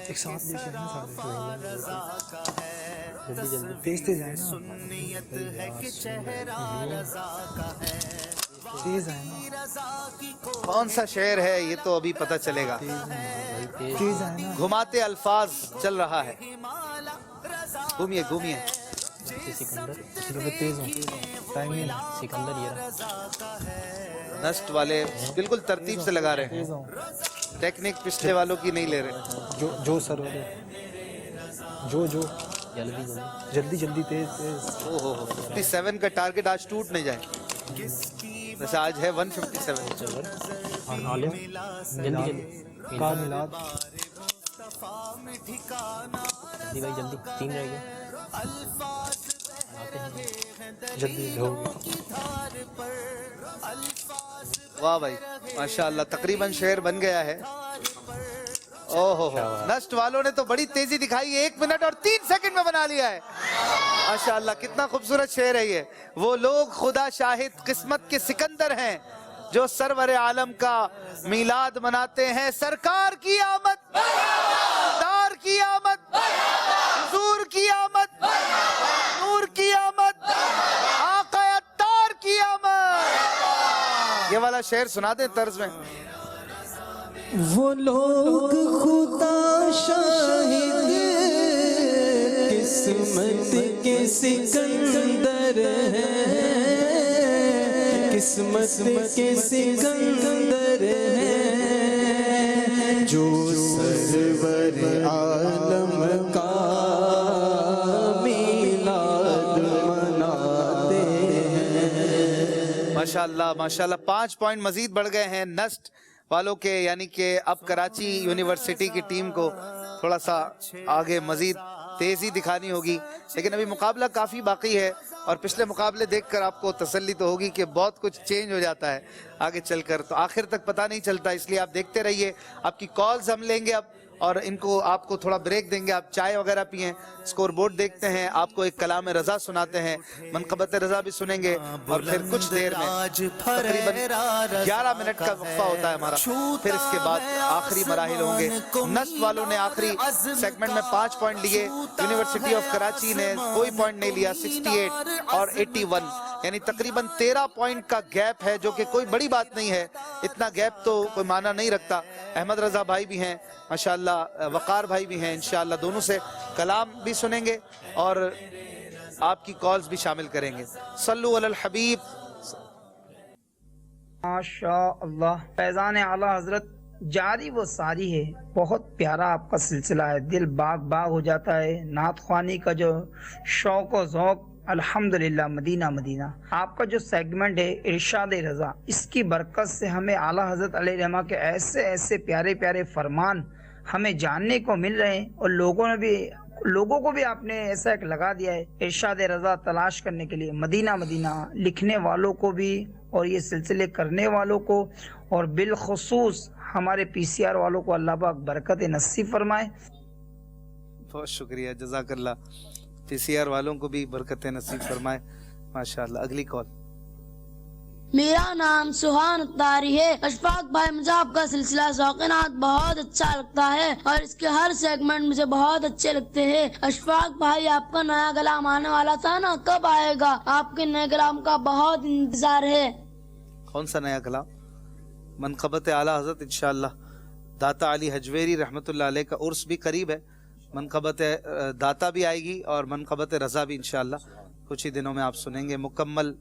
ایک ساتھ لے کے جلدی تیز تیز آئے کون سا شعر ہے یہ تو ابھی پتہ چلے گا. گھماتے الفاظ چل رہا ہے. گھومیے گھومیے. نسٹ والے بالکل ترتیب سے لگا رہے ہیں، ٹیکنیک پچھلے والوں کی نہیں لے رہے. جو سر والے جو جلدی تیز 57 کا ٹارگٹ آج ٹوٹ نہیں جائے. ویسے آج ہے 157. جلدی کا میلاد جلدی 3 رہ گئے. جلدی ہو واہ بھائی ماشاء اللہ، تقریباً شعر بن گیا ہے. اوہ نسٹ والوں نے تو بڑی تیزی دکھائی ہے، 1 منٹ اور 3 سیکنڈ میں بنا لیا ہے. ماشاء اللہ کتنا خوبصورت شعر ہے یہ. وہ لوگ خدا شاہد قسمت کے سکندر ہیں جو سرور عالم کا میلاد مناتے ہیں. سرکار کی آمد، دار کی آمد، حضور کی آمد، نور کی آمد، آقا اتار کی آمد. یہ والا شعر سنا دیں طرز میں. وہ لوگ خدا شاہد قسمت کے سکندر ہیں، قسمت کے سکندر ہیں جو سرور عالم کا میلاد مناتے ہیں. ماشاءاللہ ماشاءاللہ 5 پوائنٹ مزید بڑھ گئے ہیں نسٹ والوں کے، یعنی کہ اب کراچی یونیورسٹی کی ٹیم کو تھوڑا سا آگے مزید تیزی دکھانی ہوگی، لیکن ابھی مقابلہ کافی باقی ہے اور پچھلے مقابلے دیکھ کر آپ کو تسلی تو ہوگی کہ بہت کچھ چینج ہو جاتا ہے آگے چل کر، تو آخر تک پتہ نہیں چلتا. اس لیے آپ دیکھتے رہیے. آپ کی کالز ہم لیں گے اب اور ان کو آپ کو تھوڑا بریک دیں گے. آپ چائے وغیرہ پئیں، اسکور بورڈ دیکھتے ہیں، آپ کو ایک کلام رضا سناتے ہیں، منقبت رضا بھی سنیں گے اور پھر کچھ دیر میں تقریباً 11 منٹ کا وقفہ ہوتا ہے ہمارا. پھر اس کے بعد آخری مراحل ہوں گے. نسٹ والوں نے آخری سیگمنٹ میں 5 پوائنٹ لیے، یونیورسٹی آف کراچی نے کوئی پوائنٹ نہیں لیا. 68 اور 81 یعنی تقریباً 13 پوائنٹ کا گیپ ہے، جو کہ کوئی بڑی بات نہیں ہے. اتنا گیپ تو کوئی معنی نہیں رکھتا. احمد رضا بھائی بھی ہیں ماشاءاللہ، وقار بھائی بھی ہیں، انشاءاللہ دونوں سے کلام بھی سنیں گے اور آپ کی کالز بھی شامل کریں گے. صلو علی الحبیب. ماشاء اللہ، فیضان اعلیٰ حضرت جاری و ساری ہے. بہت پیارا آپ کا سلسلہ ہے، دل باغ باغ ہو جاتا ہے. نعت خوانی کا جو شوق و ذوق، الحمدللہ مدینہ مدینہ. آپ کا جو سیگمنٹ ہے ارشاد رضا، اس کی برکت سے ہمیں اعلیٰ حضرت علیہ رحمہ کے ایسے ایسے پیارے پیارے فرمان ہمیں جاننے کو مل رہے ہیں، اور لوگوں کو بھی آپ نے ایسا ایک لگا دیا ہے ارشاد رضا تلاش کرنے کے لیے. مدینہ مدینہ لکھنے والوں کو بھی اور یہ سلسلے کرنے والوں کو، اور بالخصوص ہمارے PCR والوں کو اللہ پاک برکت نصیب فرمائے. بہت شکریہ، جزاک اللہ. PCR والوں کو بھی برکت نصیب فرمائے. ماشاءاللہ. اگلی کال. میرا نام سہان اتاری ہے. اشفاق بھائی، مجھے آپ کا سلسلہ ذوقینات بہت اچھا لگتا ہے اور اس کے ہر سیگمنٹ مجھے بہت اچھے لگتے ہیں. اشفاق بھائی، آپ کا نیا کلام آنے والا تھا نا، کب آئے گا؟ آپ کے نئے کلام کا بہت انتظار ہے. کون سا نیا کلام؟ منقبت اعلیٰ حضرت انشاءاللہ. داتا علی حجویری رحمۃ اللہ علیہ کا عرس بھی قریب ہے. منقبت داتا بھی آئے گی اور منقبت رضا بھی انشاءاللہ کچھ ہی دنوں میں آپ سنیں گے. مکمل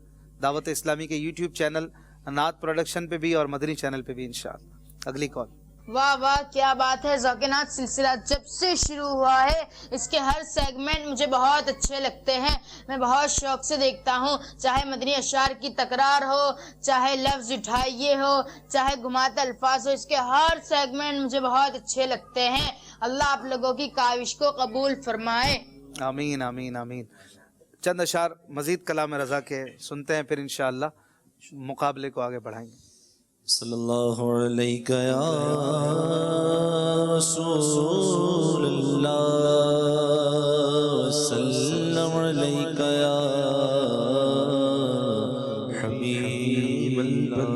دعوت اسلامی کے یوٹیوب چینل نعت پروڈکشن پہ بھی اور مدنی چینل پہ بھی انشاءاللہ. اگلی کال. واہ واہ، کیا بات ہے. ذوقینات سلسلہ جب سے شروع ہوا ہے اس کے ہر سیگمنٹ مجھے بہت اچھے لگتے ہیں. میں بہت شوق سے دیکھتا ہوں، چاہے مدنی اشعار کی تکرار ہو، چاہے لفظ اٹھائیے ہو، چاہے گھماتے الفاظ ہو. اس کے ہر سیگمنٹ مجھے بہت اچھے لگتے ہیں. اللہ آپ لوگوں کی کاوش کو قبول فرمائے. آمین آمین آمین. چند اشعار مزید کلام رضا کے سنتے ہیں، پھر انشاءاللہ مقابلے کو آگے بڑھائیں گے. صلی اللہ علیہ یا رسول اللہ، سلم علیہ یا حبیب اللہ.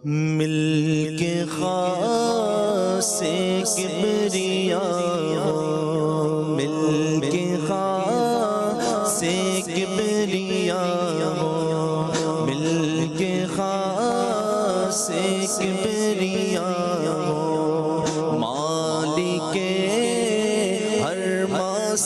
مل کے خاص کبریاء ہو، مل کے خاص کبریاء ہو، مل کے خاص کبریاء ہو. مالک ہر ماس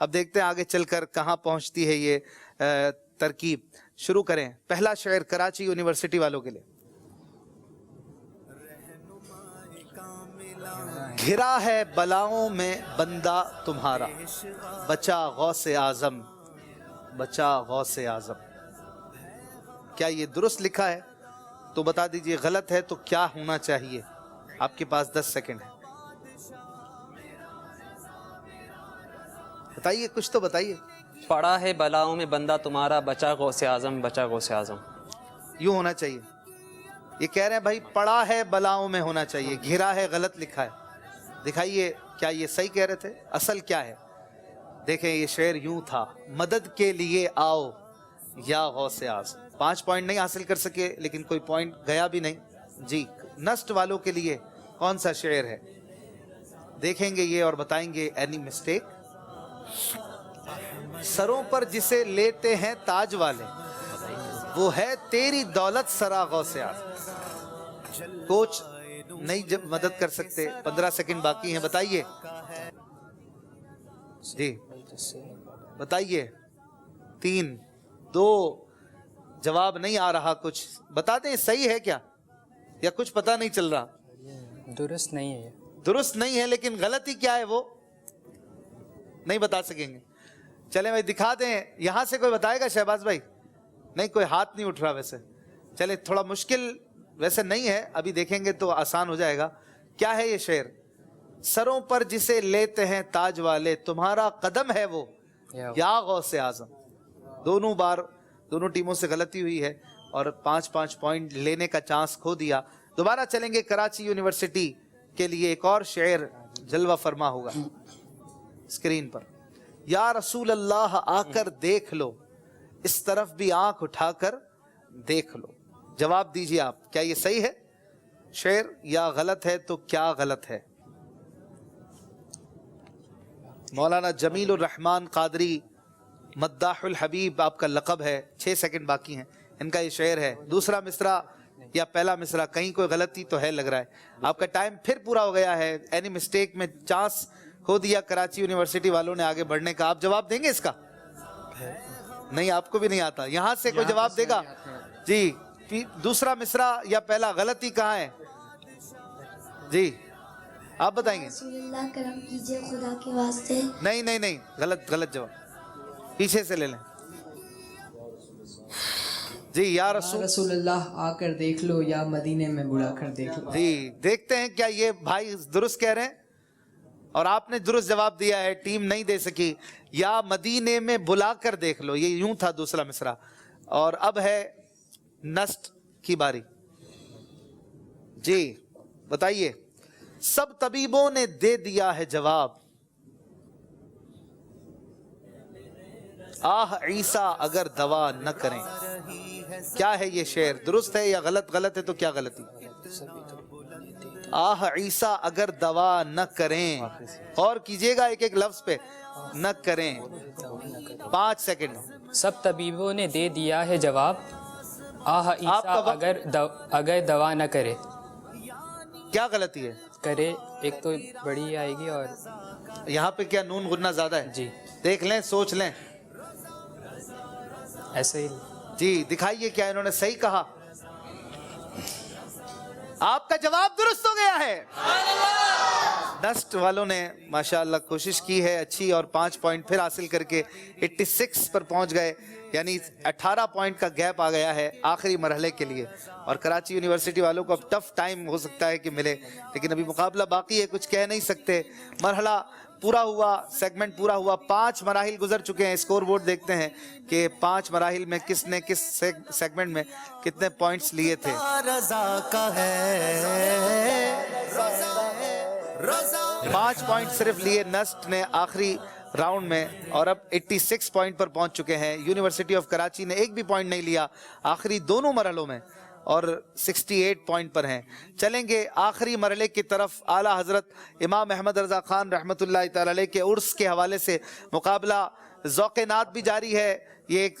اب دیکھتے ہیں آگے چل کر کہاں پہنچتی ہے یہ ترکیب. شروع کریں. پہلا شعر کراچی یونیورسٹی والوں کے لیے. گھرا ہے بلاؤں میں بندہ تمہارا، بچا غوث اعظم، بچا غوث اعظم. کیا یہ درست لکھا ہے؟ تو بتا دیجئے. غلط ہے تو کیا ہونا چاہیے؟ آپ کے پاس 10 سیکنڈ ہے. بتائیے، کچھ تو بتائیے. پڑا ہے بلاؤں میں بندہ تمہارا، بچا غوث اعظم، بچا غوث اعظم. یوں ہونا چاہیے. یہ کہہ رہے ہیں بھائی پڑا ہے بلاؤں میں ہونا چاہیے، گھرا ہے غلط لکھا ہے. دکھائیے کیا یہ صحیح کہہ رہے تھے؟ اصل کیا ہے؟ دیکھیں یہ شعر یوں تھا: مدد کے لیے آؤ یا غوث اعظم. 5 پوائنٹ نہیں حاصل کر سکے لیکن کوئی پوائنٹ گیا بھی نہیں. جی نسٹ والوں کے لیے کون سا شعر ہے؟ دیکھیں گے یہ اور بتائیں گے. Any mistake? سروں پر جسے لیتے ہیں تاج والے، وہ ہے تیری دولت سرا غوث اعظم. کوچ نہیں مدد کر سکتے. 15 سیکنڈ باقی ہیں. بتائیے جی بتائیے. 3 2 جواب نہیں آ رہا. کچھ بتا دیں صحیح ہے کیا یا کچھ پتہ نہیں چل رہا؟ درست نہیں ہے. درست نہیں ہے لیکن غلطی کیا ہے وہ نہیں بتا سکیں گے. چلیں بھائی دکھا دیں. یہاں سے کوئی بتائے گا شہباز بھائی؟ نہیں، کوئی ہاتھ نہیں اٹھ رہا. ویسے چلے تھوڑا مشکل ویسے نہیں ہے، ابھی دیکھیں گے تو آسان ہو جائے گا. کیا ہے یہ شعر؟ سروں پر جسے لیتے ہیں تاج والے، تمہارا قدم ہے وہ یا غوث اعظم. دونوں بار دونوں ٹیموں سے غلطی ہوئی ہے اور 5 پوائنٹ لینے کا چانس کھو دیا. دوبارہ چلیں گے کراچی یونیورسٹی کے لیے. ایک اور شعر جلوہ فرما ہوگا اسکرین پر. یا رسول اللہ آ کر دیکھ لو، اس طرف بھی آنکھ اٹھا کر دیکھ لو. جواب دیجیے آپ. کیا یہ صحیح ہے شعر یا غلط ہے تو کیا غلط ہے؟ مولانا جمیل الرحمن قادری مداح الحبیب آپ کا لقب ہے. 6 سیکنڈ باقی ہیں. ان کا یہ شعر ہے. دوسرا مصرع یا پہلا مصرع؟ کہیں کوئی غلطی تو ہے لگ رہا ہے. آپ کا ٹائم پھر پورا ہو گیا ہے. اینی مسٹیک میں چانس کھو دیا کراچی یونیورسٹی والوں نے آگے بڑھنے کا. آپ جواب دیں گے اس کا؟ نہیں، آپ کو بھی نہیں آتا. یہاں سے کوئی جواب دے گا؟ جی دوسرا مصرع یا پہلا؟ غلطی کہاں ہے؟ جی آپ بتائیں گے. رسول اللہ کرم کیجئے خدا کے واسطے. نہیں غلط جواب. پیچھے سے لے لیں. جی یا رسول اللہ آ کر دیکھ لو یا مدینے میں بلا کر دیکھ لو. جی دیکھتے ہیں کیا یہ بھائی درست کہہ رہے ہیں اور آپ نے درست جواب دیا ہے. ٹیم نہیں دے سکی. یا مدینے میں بلا کر دیکھ لو، یہ یوں تھا دوسرا مصرع. اور اب ہے نسٹ کی باری. جی بتائیے. سب طبیبوں نے دے دیا ہے جواب، آہ عیسیٰ اگر دوا نہ کریں. کیا ہے یہ شعر؟ درست ہے یا غلط؟ غلط ہے تو کیا غلطی؟ آہ عیسیٰ اگر دوا نہ کریں. اور کیجئے گا ایک ایک لفظ پہ. نہ کریں. 5 سیکنڈ. سب طبیبوں نے دے دیا ہے جواب، آہ عیسیٰ اگر دوا نہ کرے. کیا غلطی ہے؟ کرے ایک تو بڑی آئے گی اور یہاں پہ کیا نون غنہ زیادہ ہے؟ جی دیکھ لیں، سوچ لیں. ایسے ہی. جی دکھائیے کیا انہوں نے صحیح کہا. آپ کا جواب درست ہو گیا ہے. نسٹ والوں نے ماشاءاللہ کوشش کی ہے اچھی اور 5 پوائنٹ پھر حاصل کر کے 86 پر پہنچ گئے. یعنی 18 پوائنٹ کا گیپ آ گیا ہے آخری مرحلے کے لیے. اور کراچی یونیورسٹی والوں کو اب ٹف ٹائم ہو سکتا ہے کہ ملے، لیکن ابھی مقابلہ باقی ہے، کچھ کہہ نہیں سکتے. مرحلہ پورا ہوا، سیگمنٹ پورا ہوا. 5 مراحل گزر چکے ہیں. اسکور بورڈ دیکھتے ہیں کہ 5 مراحل میں کس نے کس سیگمنٹ میں کتنے پوائنٹس لیے تھے. رضا کا ہے 5 پوائنٹ صرف لیے نسٹ نے آخری راؤنڈ میں، اور اب 86 پوائنٹ پر پہنچ چکے ہیں. یونیورسٹی آف کراچی نے ایک بھی پوائنٹ نہیں لیا آخری دونوں مرحلوں میں اور 68 پوائنٹ پر ہیں. چلیں گے آخری مرحلے کی طرف. اعلیٰ حضرت امام احمد رضا خان رحمۃ اللہ تعالی علیہ کے عرس کے حوالے سے مقابلہ ذوق نعت بھی جاری ہے. یہ ایک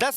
10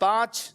5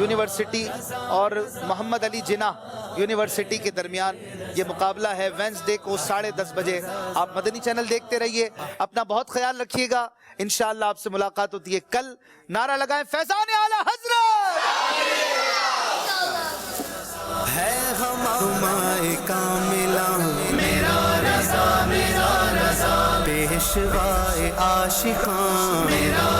یونیورسٹی اور محمد علی جناح یونیورسٹی کے درمیان یہ مقابلہ ہے وینسڈے کو 10:30 بجے. آپ مدنی چینل دیکھتے رہیے. اپنا بہت خیال رکھیے گا. انشاءاللہ آپ سے ملاقات ہوتی ہے کل. نعرہ لگائیں فیضان اعلی حضرت. ہے ہمائے کاملہ میرا رضا پیشوائے عاشقاں میرا